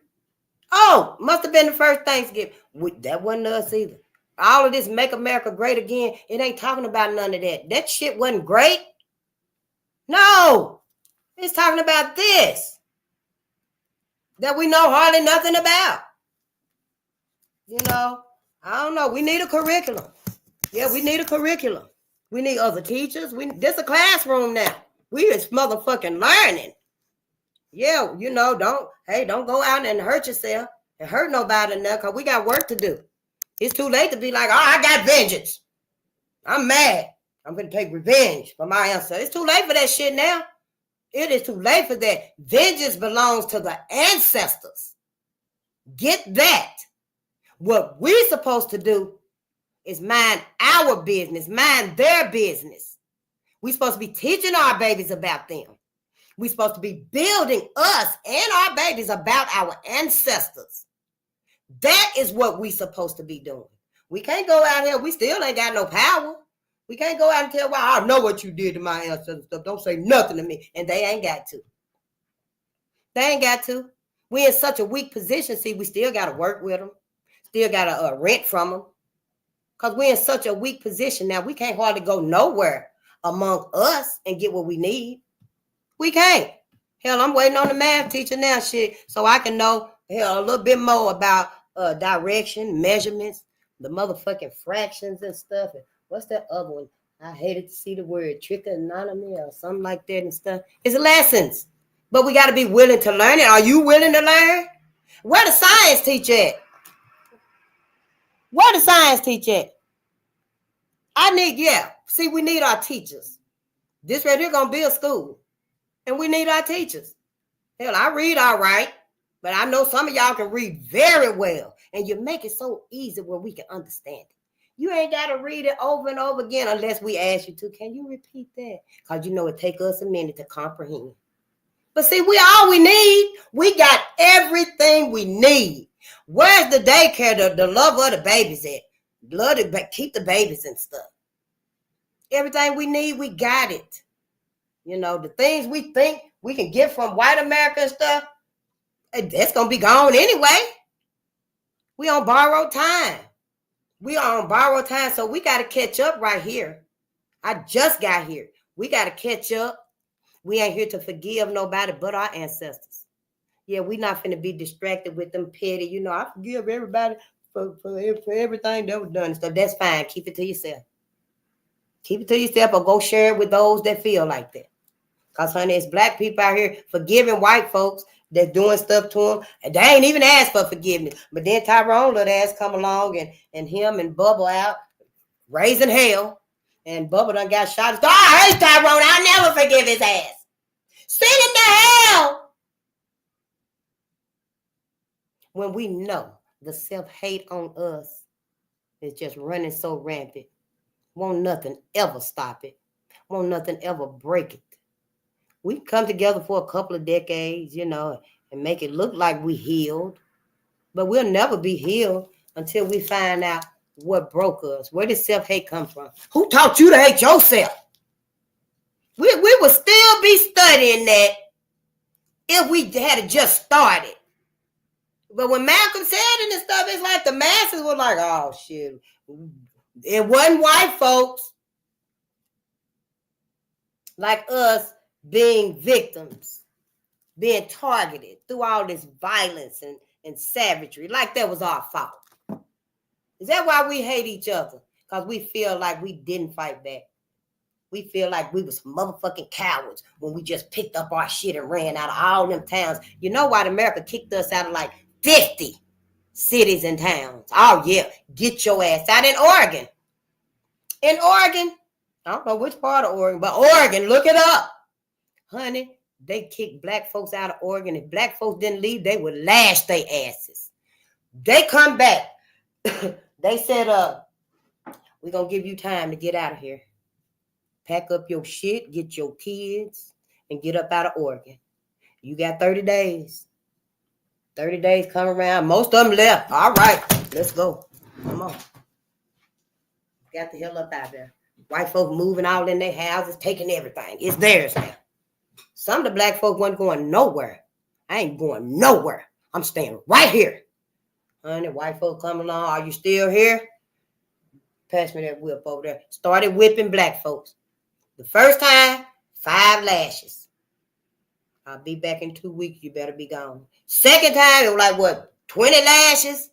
Oh, must have been the first Thanksgiving. That wasn't us either. All of this Make America Great Again, it ain't talking about none of that. That shit wasn't great. No. It's talking about this. That we know hardly nothing about. I don't know. We need a curriculum. Yeah, we need a curriculum. We need other teachers. This a classroom now. We is motherfucking learning. Yeah, don't go out and hurt yourself and hurt nobody now because we got work to do. It's too late to be like, I got vengeance. I'm mad. I'm going to take revenge for my ancestors. It's too late for that shit now. It is too late for that. Vengeance belongs to the ancestors. Get that. What we're supposed to do is mind our business, mind their business. We're supposed to be teaching our babies about them. We're supposed to be building us and our babies about our ancestors. That is what we're supposed to be doing. We can't go out here. We still ain't got no power. We can't go out and tell, I know what you did to my ancestors. Don't say nothing to me. And they ain't got to. They ain't got to. We in such a weak position. See, we still got to work with them. Still got to rent from them. Because we're in such a weak position now. We can't hardly go nowhere among us and get what we need. We can't. Hell, I'm waiting on the math teacher now, shit, so I can know, hell, a little bit more about direction, measurements, the motherfucking fractions and stuff. And what's that other one? I hated to see the word trigonometry or something like that and stuff. It's lessons. But we got to be willing to learn it. Are you willing to learn? Where the science teacher at? Where the science teacher at? See, we need our teachers. This right here gonna be a school. And we need our teachers. Hell, I read all right, but I know some of y'all can read very well. And you make it so easy where we can understand it. You ain't got to read it over and over again unless we ask you to. Can you repeat that? Because you know it takes us a minute to comprehend. But see, we need. We got everything we need. Where's the daycare, the love of the babies at? Love to keep the babies and stuff. Everything we need, we got it. You know, the things we think we can get from white America and stuff, that's going to be gone anyway. We on borrowed time. We are on borrowed time, so we got to catch up right here. I just got here. We got to catch up. We ain't here to forgive nobody but our ancestors. Yeah, we not finna be distracted with them petty, you know, I forgive everybody for everything that was done and stuff. That's fine. Keep it to yourself. Keep it to yourself or go share it with those that feel like that. Because, honey, it's black people out here forgiving white folks that's doing stuff to them. And they ain't even asked for forgiveness. But then Tyrone little ass come along and him and Bubba out raising hell. And Bubba done got shot. Oh, I hate Tyrone. I'll never forgive his ass. Send him to hell. When we know the self-hate on us is just running so rampant, won't nothing ever stop it. Won't nothing ever break it. We come together for a couple of decades, you know, and make it look like we healed. But we'll never be healed until we find out what broke us. Where did self-hate come from? Who taught you to hate yourself? We would still be studying that if we had just started. But when Malcolm said it and stuff, it's like the masses were like, oh, shit. It wasn't white folks like us being victims, being targeted through all this violence and savagery, like that was our fault. Is that why we hate each other? Because we feel like we didn't fight back. We feel like we was motherfucking cowards when we just picked up our shit and ran out of all them towns. You know why America kicked us out of like 50 cities and towns? Oh, yeah, get your ass out. In Oregon. In Oregon, I don't know which part of Oregon, but Oregon, look it up. Honey, they kicked black folks out of Oregon. If black folks didn't leave, they would lash their asses. They come back. They said, we're going to give you time to get out of here. Pack up your shit, get your kids, and get up out of Oregon. You got 30 days. 30 days come around. Most of them left. All right, let's go. Come on. Got the hell up out there. White folks moving all in their houses, taking everything. It's theirs now. Some of the black folks weren't going nowhere. I ain't going nowhere. I'm staying right here. Honey, white folks come along. Are you still here? Pass me that whip over there. Started whipping black folks. The first time, 5 lashes. I'll be back in 2 weeks. You better be gone. Second time, it was like, what, 20 lashes?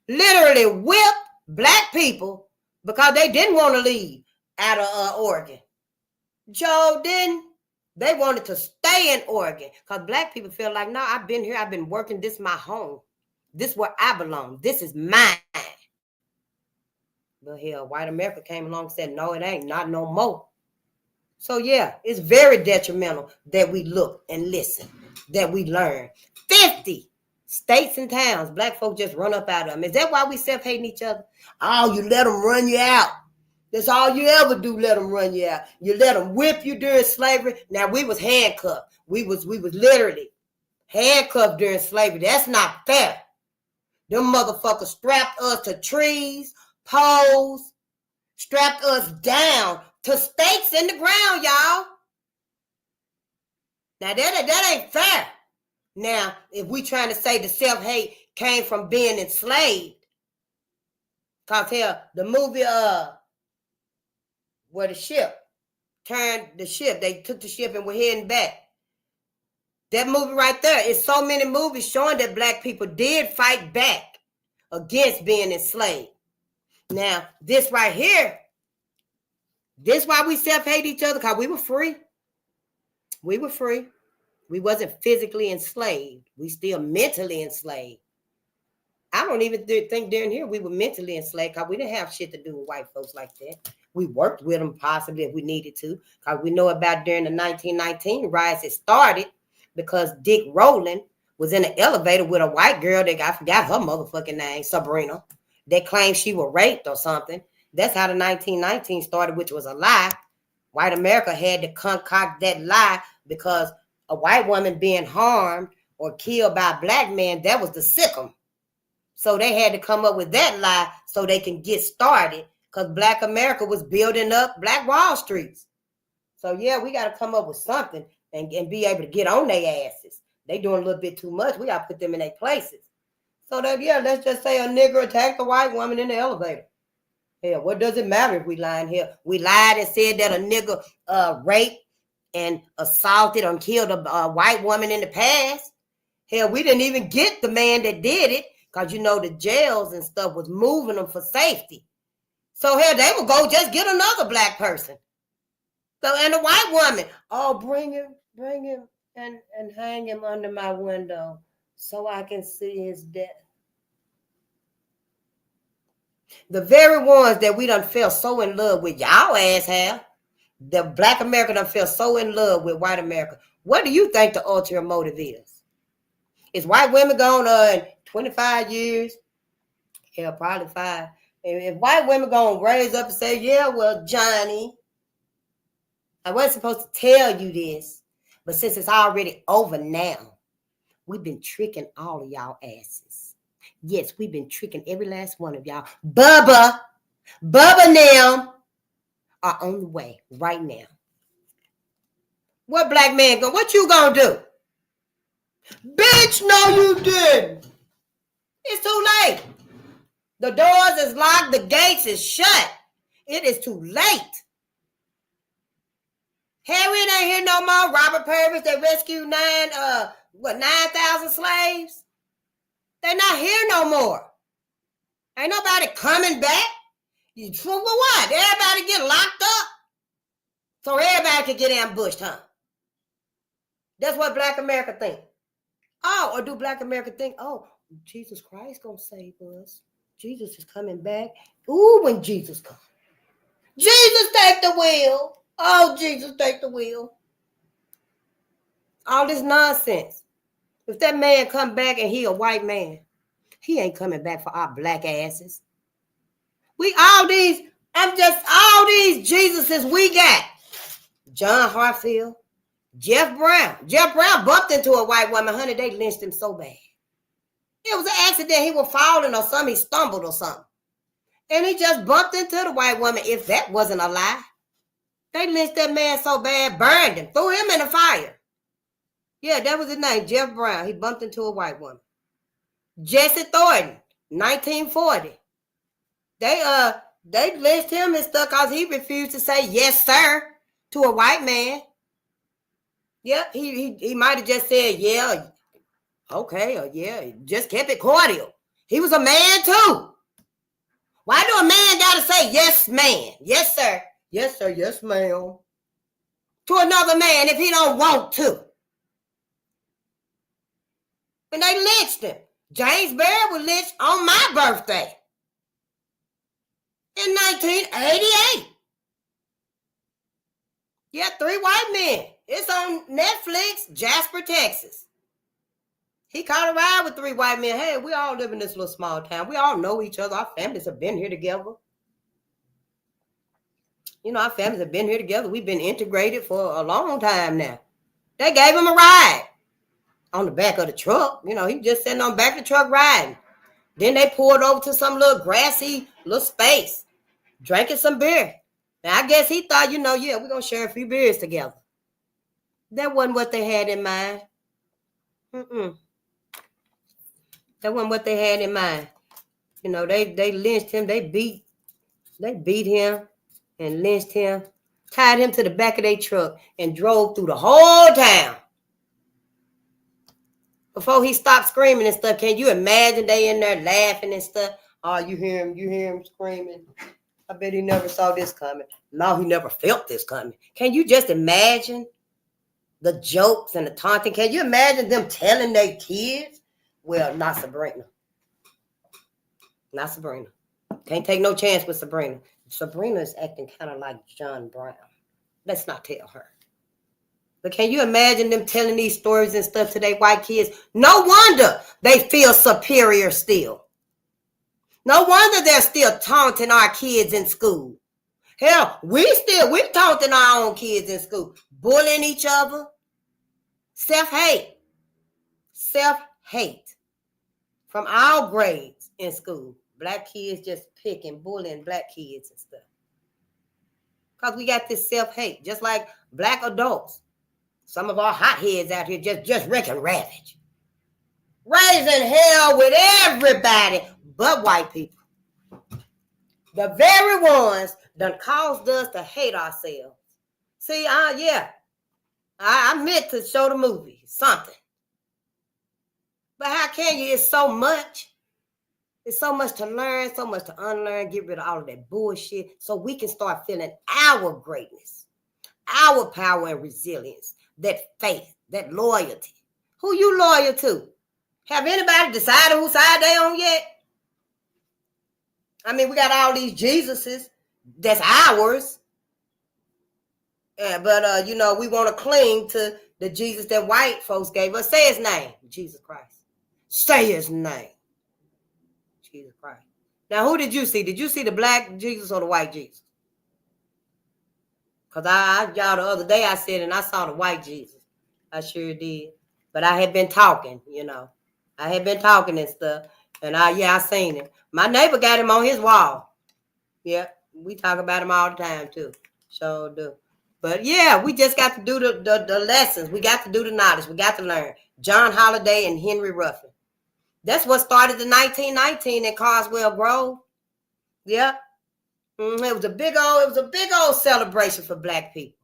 Literally whipped black people because they didn't want to leave out of Oregon. Joe didn't. They wanted to stay in Oregon because black people feel like, no, I've been here. I've been working. This is my home. This is where I belong. This is mine. But hell, white America came along and said, no, it ain't. Not no more. So, yeah, it's very detrimental that we look and listen, that we learn. 50 states and towns, black folks just run up out of them. Is that why we self-hating each other? Oh, you let them run you out. That's all you ever do, let them run you out. You let them whip you during slavery. Now, we was handcuffed. We was literally handcuffed during slavery. That's not fair. Them motherfuckers strapped us to trees, poles, strapped us down to stakes in the ground, y'all. Now, that ain't fair. Now, if we trying to say the self-hate came from being enslaved, cause hell, the movie where the ship turned the ship, they took the ship and were heading back. That movie right there is so many movies showing that black people did fight back against being enslaved. Now, this right here, this why we self-hate each other, because we were free. We were free. We wasn't physically enslaved. We still mentally enslaved. I don't even think during here we were mentally enslaved because we didn't have shit to do with white folks like that. We worked with them possibly if we needed to, because we know about during the 1919 riots it started because Dick Rowland was in an elevator with a white girl that I forgot her motherfucking name, Sabrina, that claimed she was raped or something. That's how the 1919 started, which was a lie. White America had to concoct that lie because a white woman being harmed or killed by a black man, that was the sick'em. So they had to come up with that lie so they can get started, because black America was building up black Wall Streets. So yeah, we got to come up with something and be able to get on their asses. They doing a little bit too much. We got to put them in their places. So that, yeah, let's just say a nigger attacked a white woman in the elevator. Hell, what does it matter if we lying here? We lied and said that a nigger raped and assaulted and killed a white woman in the past. Hell, we didn't even get the man that did it because, you know, the jails and stuff was moving them for safety. So, hell, they would go just get another black person. So, and a white woman, oh, bring him and hang him under my window so I can see his death. The very ones that we done fell so in love with, y'all ass have. The black America done fell so in love with white America. What do you think the ulterior motive is? Is white women gone in 25 years? Yeah, probably 5. If white women gonna raise up and say, yeah, well, Johnny, I wasn't supposed to tell you this, but since it's already over now, we've been tricking all of y'all asses. Yes, we've been tricking every last one of y'all. Bubba now are on the way right now. What black man go? What you gonna do? Bitch, no you didn't. It's too late. The doors is locked. The gates is shut. It is too late. Harry ain't here no more. Robert Purvis, they rescued 9,000 slaves? They're not here no more. Ain't nobody coming back. For what? Everybody get locked up? So everybody can get ambushed, huh? That's what black America think. Oh, or do black America think, oh, Jesus Christ gonna save us. Jesus is coming back. Ooh, when Jesus comes. Jesus take the wheel. Oh, Jesus take the wheel. All this nonsense. If that man come back and he a white man, he ain't coming back for our black asses. All these Jesuses we got. John Hartfield, Jeff Brown. Jeff Brown bumped into a white woman, honey, they lynched him so bad. It was an accident. He was falling or something. He stumbled or something. And he just bumped into the white woman. If that wasn't a lie. They lynched that man so bad, burned him, threw him in the fire. Yeah, that was his name, Jeff Brown. He bumped into a white woman. Jesse Thornton, 1940. They lynched him and stuff because he refused to say yes, sir, to a white man. Yep, he might have just said, yeah, okay, or yeah, just kept it cordial. He was a man too. Why do a man gotta say yes, man? Yes, sir. Yes, sir. Yes, ma'am. To another man if he don't want to. And they lynched him. James Barry was lynched on my birthday. In 1988. Yeah, 3 white men. It's on Netflix, Jasper, Texas. He caught a ride with 3 white men. Hey, we all live in this little small town. We all know each other. Our families have been here together. You know, our families have been here together. We've been integrated for a long time now. They gave him a ride on the back of the truck. You know, he just sitting on the back of the truck riding. Then they pulled over to some little grassy little space, drinking some beer. Now, I guess he thought, you know, yeah, we're going to share a few beers together. That wasn't what they had in mind. That wasn't what they had in mind. You know, they lynched him. They beat him and lynched him, tied him to the back of their truck, and drove through the whole town. Before he stopped screaming and stuff, can you imagine they in there laughing and stuff? Oh, you hear him screaming. I bet he never saw this coming. No, he never felt this coming. Can you just imagine the jokes and the taunting? Can you imagine them telling their kids? Well, not Sabrina. Not Sabrina. Can't take no chance with Sabrina. Sabrina is acting kind of like John Brown. Let's not tell her. But can you imagine them telling these stories and stuff to their white kids? No wonder they feel superior still. No wonder they're still taunting our kids in school. Hell, we're taunting our own kids in school. Bullying each other. Self-hate. Self-hate. From our grades in school. Black kids just picking, bullying black kids and stuff. Because we got this self-hate. Just like black adults. Some of our hotheads out here just wrecking ravage. Raising hell with everybody but white people. The very ones that caused us to hate ourselves. See, yeah. I meant to show the movie. Something. But how can you? It's so much. It's so much to learn, so much to unlearn, get rid of all of that bullshit so we can start feeling our greatness, our power and resilience, that faith, that loyalty. Who you loyal to? Have anybody decided whose side they on yet? I mean, we got all these Jesuses that's ours. But we want to cling to the Jesus that white folks gave us. Say his name, Jesus Christ. Say his name. Jesus Christ. Now, who did you see? Did you see the black Jesus or the white Jesus? Because y'all the other day I said, and I saw the white Jesus. I sure did. But I had been talking, I had been talking and stuff. And I seen him. My neighbor got him on his wall. Yeah, we talk about him all the time too. Sure do. But yeah, we just got to do the lessons. We got to do the knowledge. We got to learn. John Holiday and Henry Ruffin. That's what started in 1919 in Carswell Grove. Yeah. It was a big old celebration for black people.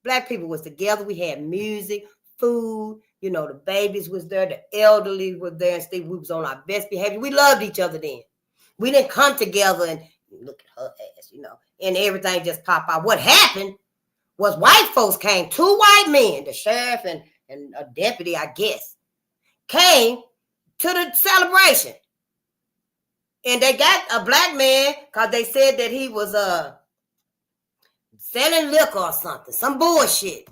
Black people was together. We had music, food. The babies was there. The elderly was there. And Steve, we was on our best behavior. We loved each other then. We didn't come together and look at her ass, and everything just pop out. What happened was white folks came, 2 white men, the sheriff and a deputy, I guess, came to the celebration. And they got a black man because they said that he was selling liquor or something, some bullshit.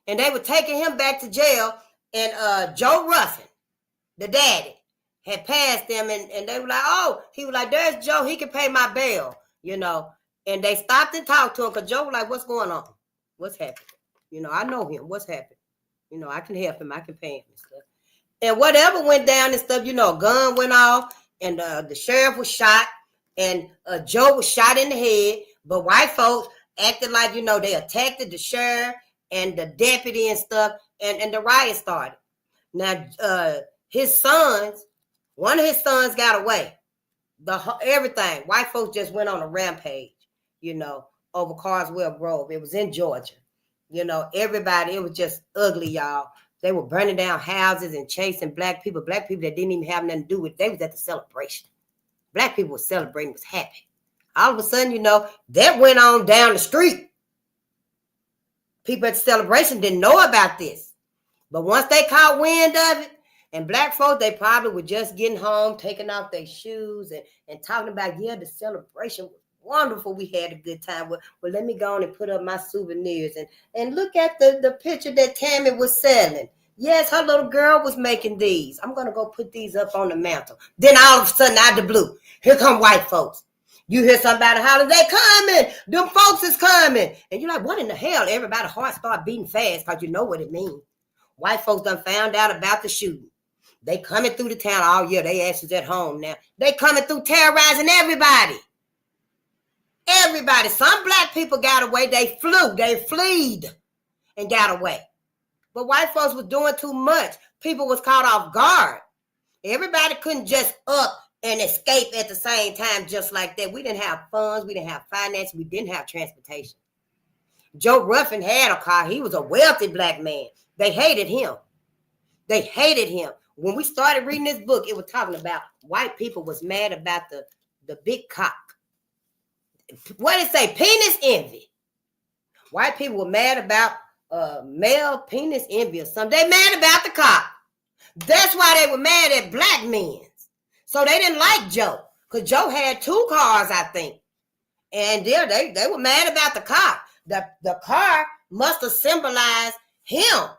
And they were taking him back to jail. And Joe Ruffin, the daddy, had passed them. And they were like, oh, he was like, there's Joe. He can pay my bail, And they stopped and talked to him because Joe was like, what's going on? What's happening? I know him. What's happening? I can help him. I can pay him and stuff. And whatever went down and stuff, a gun went off. And the sheriff was shot. And Joe was shot in the head. But white folks acted like, they attacked the sheriff and the deputy and stuff. And the riot started. Now, one of his sons got away. Everything. White folks just went on a rampage, over Carswell Grove. It was in Georgia. Everybody, it was just ugly, y'all. They were burning down houses and chasing black people that didn't even have nothing to do with it. They was at the celebration. Black people were celebrating, was happy. All of a sudden, that went on down the street. People at the celebration didn't know about this. But once they caught wind of it, and black folks, they probably were just getting home, taking off their shoes and talking about, the celebration was wonderful. We had a good time. Well, let me go on and put up my souvenirs and look at the picture that Tammy was selling. Yes, her little girl was making these. I'm going to go put these up on the mantle. Then all of a sudden, out of the blue, here come white folks. You hear somebody holler, they coming. Them folks is coming. And you're like, what in the hell? Everybody's heart start beating fast because you know what it means. White folks done found out about the shooting. They coming through the town. Oh, yeah, they asses at home now. They coming through terrorizing everybody. Everybody. Some black people got away. They fled and got away. But white folks was doing too much. People was caught off guard. Everybody couldn't just up and escape at the same time just like that. We didn't have funds. We didn't have finance. We didn't have transportation. Joe Ruffin had a car. He was a wealthy black man. They hated him. They hated him. When we started reading this book, it was talking about white people was mad about the big cock. What did it say? Penis envy. White people were mad about male penis envy or something. They mad about the cock. That's why they were mad at black men. So they didn't like Joe. Because Joe had 2 cars, I think. And they were mad about the car. The car must have symbolized him.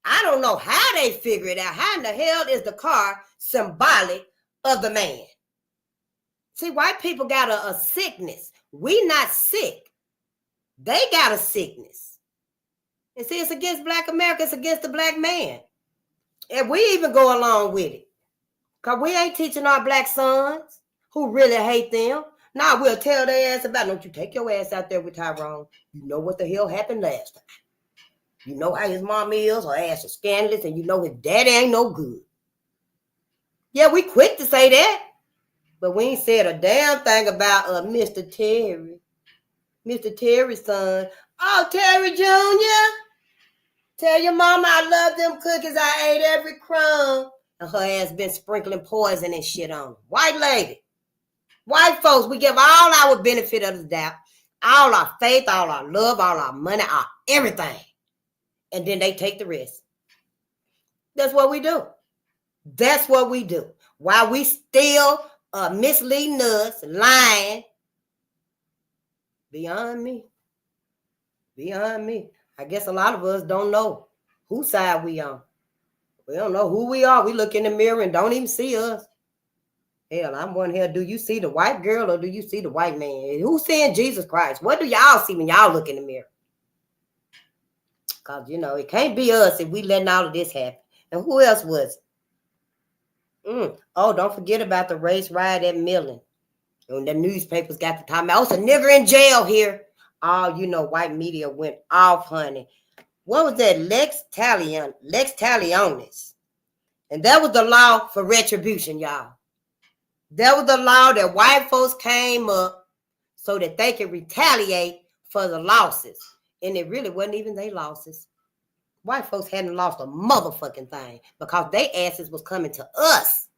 I don't know how they figure it out. How in the hell is the car symbolic of the man? See, white people got a sickness. We not sick. They got a sickness. And see, it's against black America. It's against the black man. And we even go along with it. Because we ain't teaching our black sons who really hate them. Now we'll tell their ass about, don't you take your ass out there with Tyrone. You know what the hell happened last time. You know how his mom is, her ass is scandalous, and you know his daddy ain't no good. Yeah, we quick to say that. But we ain't said a damn thing about Mr. Terry. Mr. Terry's son. Oh, Terry Jr., tell your mama I love them cookies. I ate every crumb. And her ass been sprinkling poison and shit on them. White lady. White folks, we give all our benefit of the doubt, all our faith, all our love, all our money, our everything. And then they take the rest. That's what we do. That's what we do. While we still misleading us, lying. Beyond me. Beyond me. I guess a lot of us don't know whose side we on. We don't know who we are. We look in the mirror and don't even see us. Hell, I'm wondering here, do you see the white girl or do you see the white man? Who's seeing Jesus Christ? What do y'all see when y'all look in the mirror? Because, it can't be us if we letting all of this happen. And who else was it? Oh, don't forget about the race riot at Millen. When the newspapers got the time, oh, it's a nigger in jail here. Oh, white media went off, honey. What was that? Lex Talionis. And that was the law for retribution, y'all. That was the law that white folks came up so that they could retaliate for the losses. And it really wasn't even their losses. White folks hadn't lost a motherfucking thing because their asses was coming to us.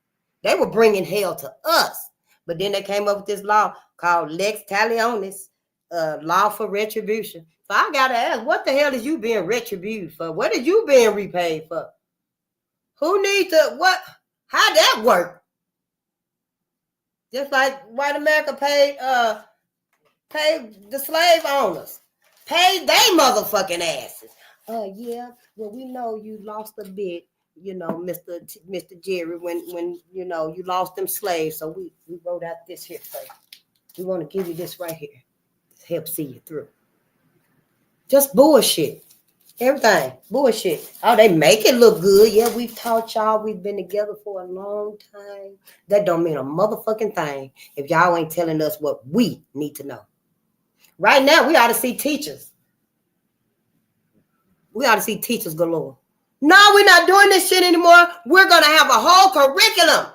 They were bringing hell to us. But then they came up with this law called Lex Talionis, law for retribution. So I got to ask, what the hell is you being retributed for? What are you being repaid for? Who needs to, what? How'd that work? Just like white America paid the slave owners. Paid they motherfucking asses. Yeah, well, we know you lost a bit, Mr. Jerry, when you lost them slaves. So we wrote out this here for you. We want to give you this right here to help see you through. Just bullshit. Everything. Bullshit. Oh, they make it look good. Yeah, we've taught y'all. We've been together for a long time. That don't mean a motherfucking thing if y'all ain't telling us what we need to know. Right now, we ought to see teachers. We ought to see teachers galore. No, we're not doing this shit anymore. We're going to have a whole curriculum.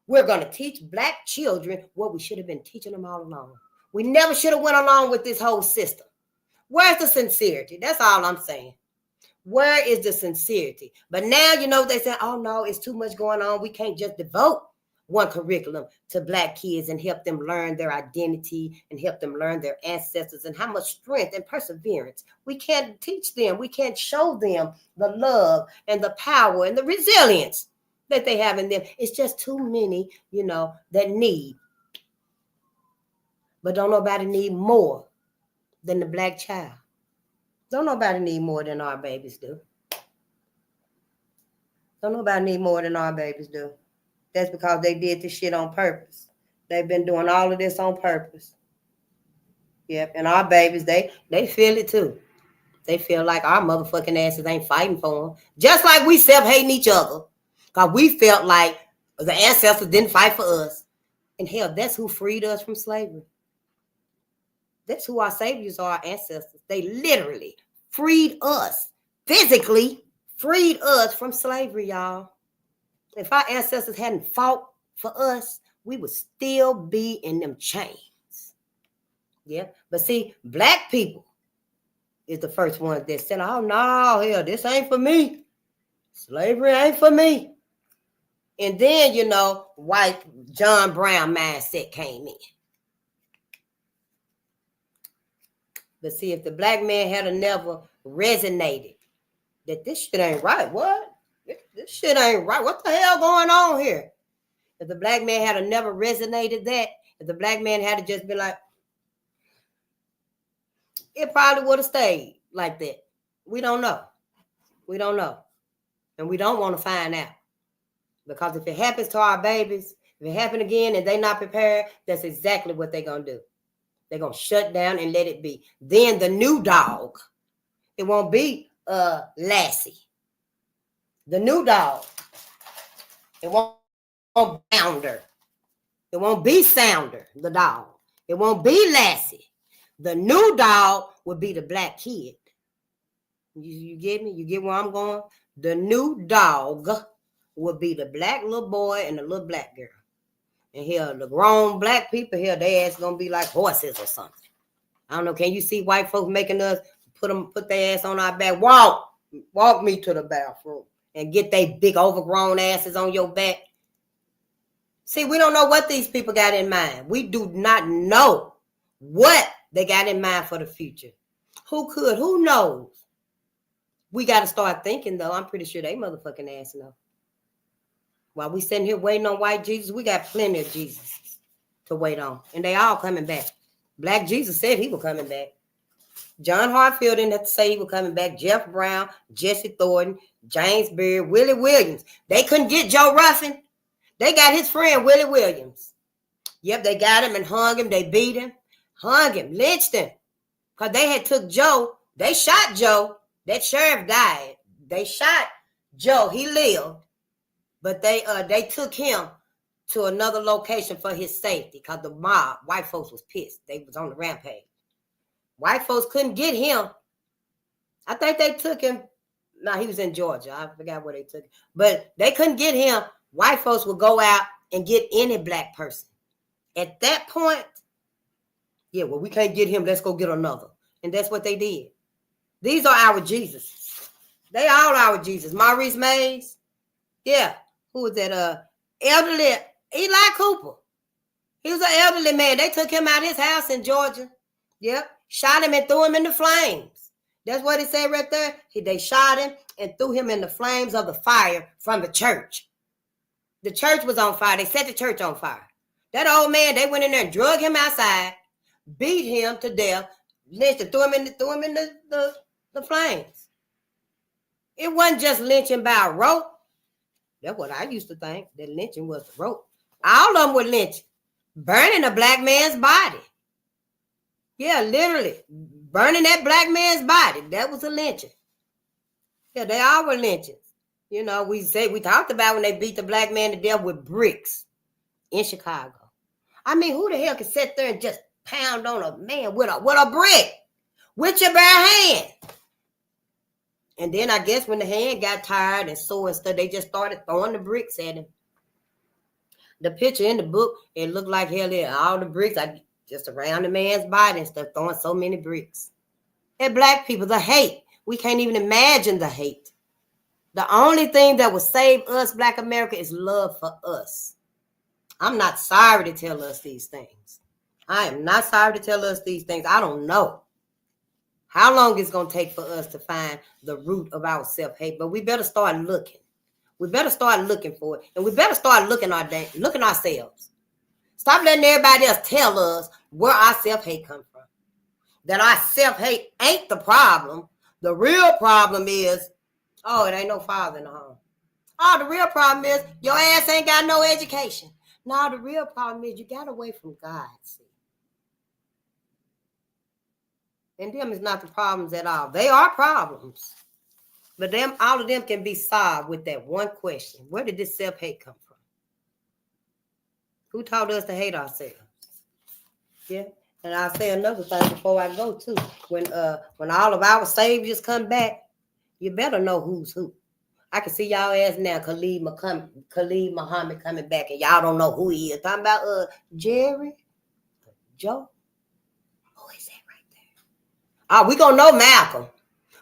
We're going to teach black children what we should have been teaching them all along. We never should have went along with this whole system. Where's the sincerity? That's all I'm saying. Where is the sincerity? But now, they say, oh, no, it's too much going on. We can't just devote one curriculum to black kids and help them learn their identity and help them learn their ancestors and how much strength and perseverance. We can't teach them. We can't show them the love and the power and the resilience that they have in them. It's just too many, that need. But don't nobody need more than the black child. Don't nobody need more than our babies do. Don't nobody need more than our babies do. That's because they did this shit on purpose. They've been doing all of this on purpose. Yep, and our babies, they feel it too. They feel like our motherfucking asses ain't fighting for them. Just like we self-hating each other. Because we felt like the ancestors didn't fight for us. And hell, that's who freed us from slavery. That's who our saviors are, our ancestors. They literally freed us physically freed us from slavery, y'all. If our ancestors hadn't fought for us, we would still be in them chains. Yeah. But see, black people is the first ones that said, oh, no, hell, this ain't for me. Slavery ain't for me. And then, you know, white John Brown mindset came in. But see, if the black man had never resonated that this shit ain't right, what? This shit ain't right. What the hell going on here? If the black man had never resonated that, if the black man had just been like, it probably would have stayed like that. We don't know. We don't know. And we don't want to find out. Because if it happens to our babies, if it happens again and they're not prepared, that's exactly what they're going to do. They're going to shut down and let it be. Then the new dog, it won't be Lassie. The new dog, it won't Bounder. It won't be Sounder, the dog. It won't be Lassie. The new dog will be the black kid. You get me? You get where I'm going? The new dog will be the black little boy and the little black girl. And here, the grown black people here, their ass gonna be like horses or something. I don't know. Can you see white folks making us put their ass on our back? Walk me to the bathroom and get they big overgrown asses on your back. See, we don't know what these people got in mind. We do not know what they got in mind for the future. Who knows? We got to start thinking, though. I'm pretty sure they motherfucking ass know. While we sitting here waiting on white Jesus, we got plenty of Jesus to wait on. And they all coming back. Black Jesus said he was coming back. John Hartfield didn't have to say he was coming back. Jeff Brown, Jesse Thornton, James Beard, Willie Williams. They couldn't get Joe Ruffin. They got his friend, Willie Williams. Yep, they got him and hung him. They beat him, hung him, lynched him. Because they had took Joe. They shot Joe. That sheriff died. They shot Joe. He lived. But they took him to another location for his safety because the mob, white folks was pissed. They was on the rampage. White folks couldn't get him. I think they took him. No, he was in Georgia. I forgot where they took him. But they couldn't get him. White folks would go out and get any black person. At that point, yeah, well, we can't get him. Let's go get another. And that's what they did. These are our Jesus. They all our Jesus. Maurice Mays. Yeah. Who was that? Elderly Eli Cooper. He was an elderly man. They took him out of his house in Georgia. Yep. Shot him and threw him in the flames. That's what it said right there. They shot him and threw him in the flames of the fire from the church. The church was on fire. They set the church on fire. That old man, they went in there and drug him outside, beat him to death, lynched him, threw him in the flames. It wasn't just lynching by a rope. That's what I used to think, that lynching was the rope. All of them were lynching, burning a black man's body. Yeah, literally, burning that black man's body. That was a lynching. Yeah, they all were lynchings. You know, we talked about when they beat the black man to death with bricks in Chicago. I mean, who the hell can sit there and just pound on a man with a brick with your bare hand? And then I guess when the hand got tired and sore and stuff, they just started throwing the bricks at him. The picture in the book, it looked like hell, all the bricks just around the man's body and stuff, throwing so many bricks. And black people, the hate. We can't even imagine the hate. The only thing that will save us, Black America, is love for us. I'm not sorry to tell us these things. I am not sorry to tell us these things. I don't know how long it's going to take for us to find the root of our self-hate, but we better start looking. We better start looking for it, and we better start looking ourselves. Stop letting everybody else tell us where our self-hate comes from. That our self-hate ain't the problem. The real problem is, oh, it ain't no father in the home. Oh, the real problem is your ass ain't got no education. No, the real problem is you got away from God. See? And them is not the problems at all. They are problems. But all of them can be solved with that one question. Where did this self-hate come from? Who taught us to hate ourselves? Yeah. And I'll say another thing before I go too. When all of our saviors come back, you better know who's who. I can see y'all ass now, Khalid Muhammad coming back, and y'all don't know who he is. Talking about Jerry, Joe. Who is that right there? Oh, we gonna know Malcolm.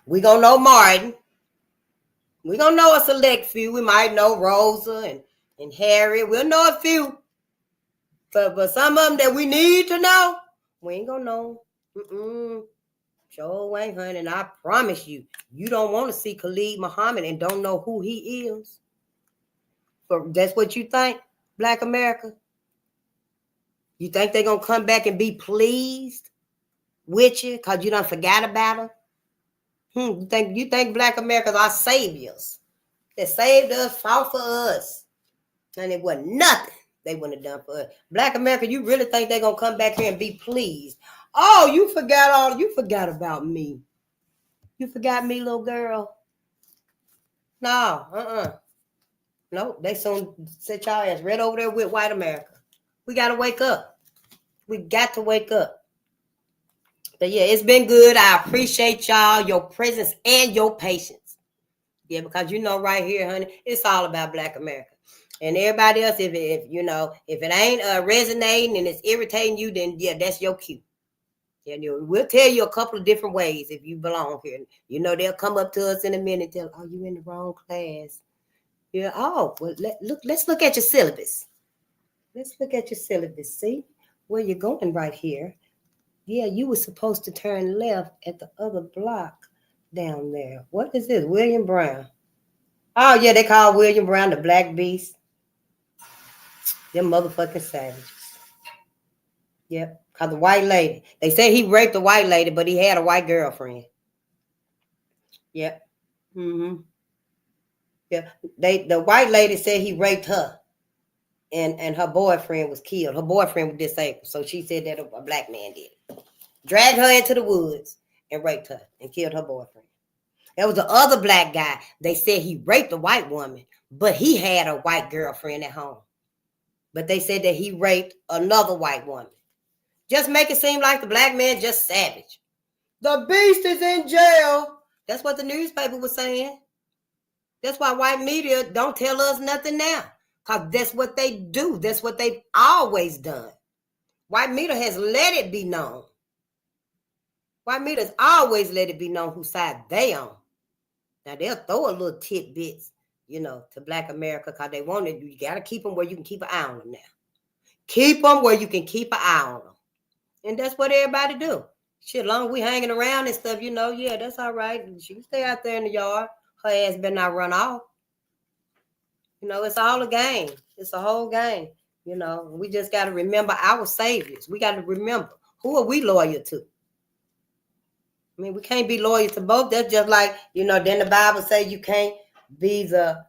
We gonna know Martin. We gonna know a select few. We might know Rosa and Harry. We'll know a few. But some of them that we need to know, we ain't gonna know. Sure ain't, honey. And I promise you, you don't want to see Khalid Muhammad and don't know who he is. But that's what you think, Black America? You think they're gonna come back and be pleased with you because you done forgot about them? You think Black Americans are saviors that saved us, fought for us, and it wasn't nothing they wouldn't have done for us. Black America, you really think they're gonna come back here and be pleased? Oh, you forgot about me. You forgot me, little girl. No, Nope, they soon set y'all ass right over there with white America. We gotta wake up. We got to wake up. But yeah, it's been good. I appreciate y'all, your presence and your patience. Yeah, because you know right here, honey, it's all about Black America. And everybody else, if it ain't resonating and it's irritating you, then yeah, that's your cue. And we'll tell you a couple of different ways if you belong here. You know, they'll come up to us in a minute and tell, oh, you in the wrong class. Yeah, well, let's look at your syllabus. Let's look at your syllabus. See where you're going right here. Yeah, you were supposed to turn left at the other block down there. What is this? William Brown. Oh, yeah, they call William Brown the Black Beast. Them motherfucking savages. Yep, because the white lady. They say he raped a white lady, but he had a white girlfriend. Yep. Yeah, the white lady said he raped her, and her boyfriend was killed. Her boyfriend was disabled, so she said that a Black man did it. Dragged her into the woods and raped her and killed her boyfriend. There was the other Black guy. They said he raped a white woman, but he had a white girlfriend at home. But they said that he raped another white woman. Just make it seem like the Black man just savage. The beast is in jail. That's what the newspaper was saying. That's why white media don't tell us nothing now. Because that's what they do. That's what they've always done. White media has let it be known. White media's always let it be known whose side they on. Now, they'll throw a little tidbits, to Black America because they want it. You got to keep them where you can keep an eye on them now. Keep them where you can keep an eye on them. And that's what everybody do. Shit, as long as we hanging around and stuff, yeah, that's all right. She can stay out there in the yard. Her ass better not run off. It's all a game. It's a whole game. We just got to remember our saviors. We got to remember, who are we loyal to? I mean, we can't be loyal to both. That's just like, then the Bible say you can't be the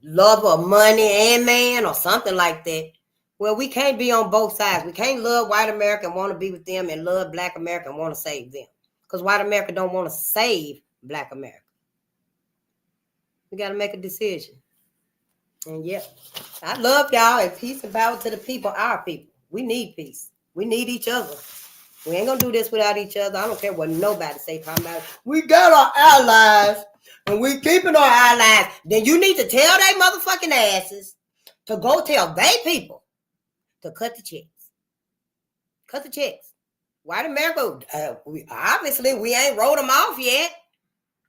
lover of money and man or something like that. Well, we can't be on both sides. We can't love white America and want to be with them and love Black America and want to save them. Because white America don't want to save Black America. We got to make a decision. And yeah, I love y'all, and peace and power to the people, our people. We need peace. We need each other. We ain't going to do this without each other. I don't care what nobody say. Talking about, we got our allies, and we keeping our allies. Then you need to tell they motherfucking asses to go tell they people to cut the checks. Cut the checks. White America, we ain't wrote them off yet.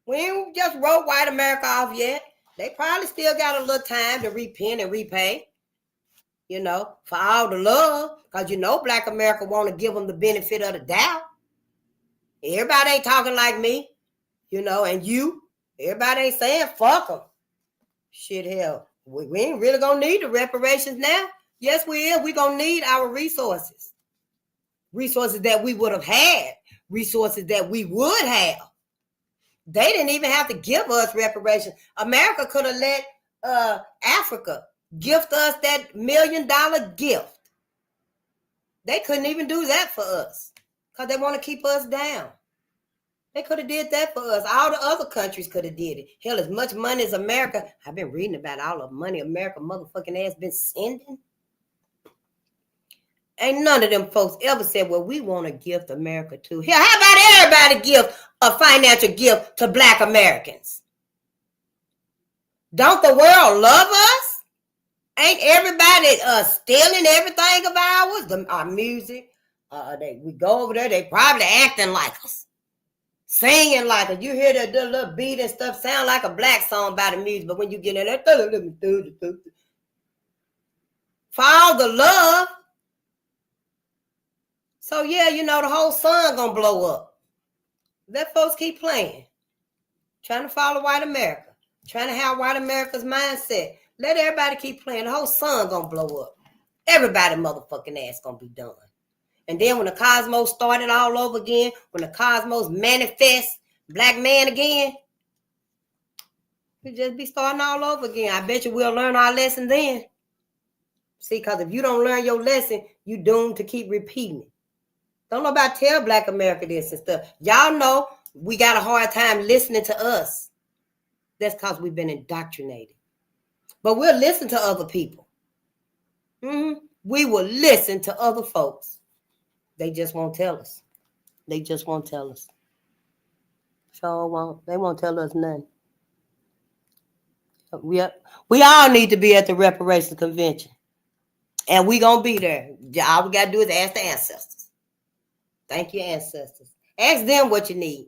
We ain't just wrote white America off yet. They probably still got a little time to repent and repay, for all the love. Because Black America want to give them the benefit of the doubt. Everybody ain't talking like me, and you. Everybody ain't saying fuck them. Shit, hell, we ain't really going to need the reparations now. Yes, we is. We going to need our resources. Resources that we would have had. Resources that we would have. They didn't even have to give us reparations. America could have let Africa gift us that $1 million gift. They couldn't even do that for us because they want to keep us down. They could have did that for us. All the other countries could have did it. Hell, as much money as America, I've been reading about all the money America motherfucking ass been sending. Ain't none of them folks ever said, well, we want to gift America too. Hell, how about everybody give a financial gift to Black Americans? Don't the world love us? Ain't everybody stealing everything of ours? Our music. We go over there, they probably acting like us. Singing like us. You hear that little beat and stuff, sound like a black song by the music, but when you get in there, for all the love. So yeah, the whole sun gonna blow up. Let folks keep playing. Trying to follow white America. Trying to have white America's mindset. Let everybody keep playing. The whole sun gonna blow up. Everybody motherfucking ass gonna be done. And then when the cosmos started all over again, when the cosmos manifests black man again, we just be starting all over again. I bet you we'll learn our lesson then. See, because if you don't learn your lesson, you doomed to keep repeating it. Don't nobody tell black America this and stuff. Y'all know we got a hard time listening to us. That's because we've been indoctrinated. But we'll listen to other people. We will listen to other folks. They just won't tell us. They just won't tell us. Sure won't. They won't tell us nothing. We all need to be at the reparations convention. And we going to be there. All we got to do is ask the ancestors. Thank you, ancestors. Ask them what you need.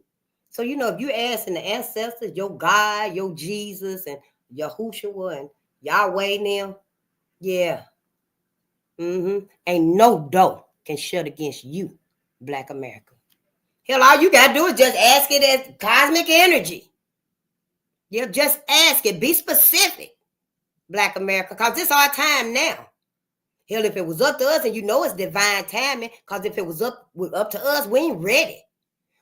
So, if you asking the ancestors, your God, your Jesus, and Yahushua, and Yahweh and them, yeah. Ain't no door can shut against you, black America. Hell, all you got to do is just ask it as cosmic energy. Yeah, just ask it. Be specific, black America, because it's our time now. Hell, if it was up to us, and it's divine timing, because if it was up to us, we ain't ready.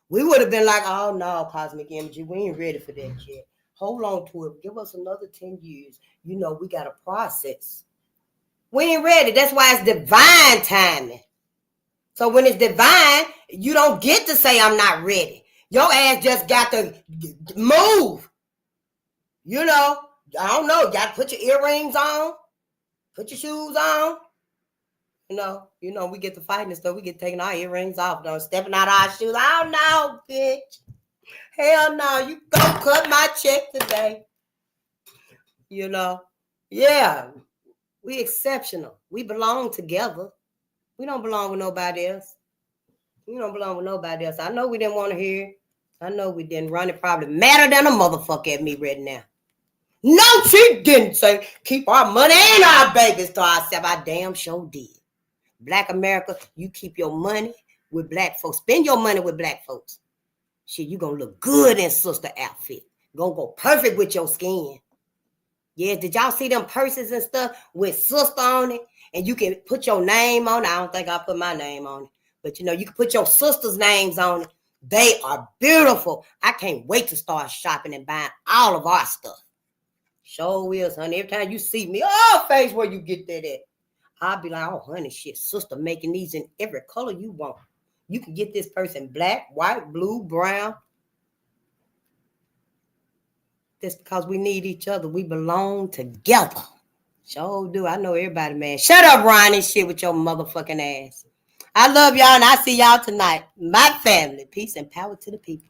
We would have been like, oh, no, cosmic energy, we ain't ready for that yet. Hold on to it. Give us another 10 years. We got a process. We ain't ready. That's why it's divine timing. So when it's divine, you don't get to say, I'm not ready. Your ass just got to move. I don't know. Got to put your earrings on. Put your shoes on. We get to fighting and stuff. We get taking our earrings off, stepping out our shoes. Oh, no, bitch. Hell no. You go cut my check today. Yeah. We exceptional. We belong together. We don't belong with nobody else. We don't belong with nobody else. I know we didn't want to hear it. I know we didn't. Run it probably madder than a motherfucker at me right now. No, she didn't say keep our money and our babies to ourselves. I damn sure did. Black America, you keep your money with black folks. Spend your money with black folks. Shit, you gonna look good in sister outfit. Gonna go perfect with your skin. Yeah, did y'all see them purses and stuff with sister on it? And you can put your name on it. I don't think I put my name on it. But you can put your sister's names on it. They are beautiful. I can't wait to start shopping and buying all of our stuff. Sure is, honey. Every time you see me, face where you get that at. I'll be like, oh, honey, shit, sister making these in every color you want. You can get this person black, white, blue, brown. That's because we need each other. We belong together. Sure do. I know everybody, man. Shut up, Ronnie, shit with your motherfucking ass. I love y'all, and I see y'all tonight. My family. Peace and power to the people.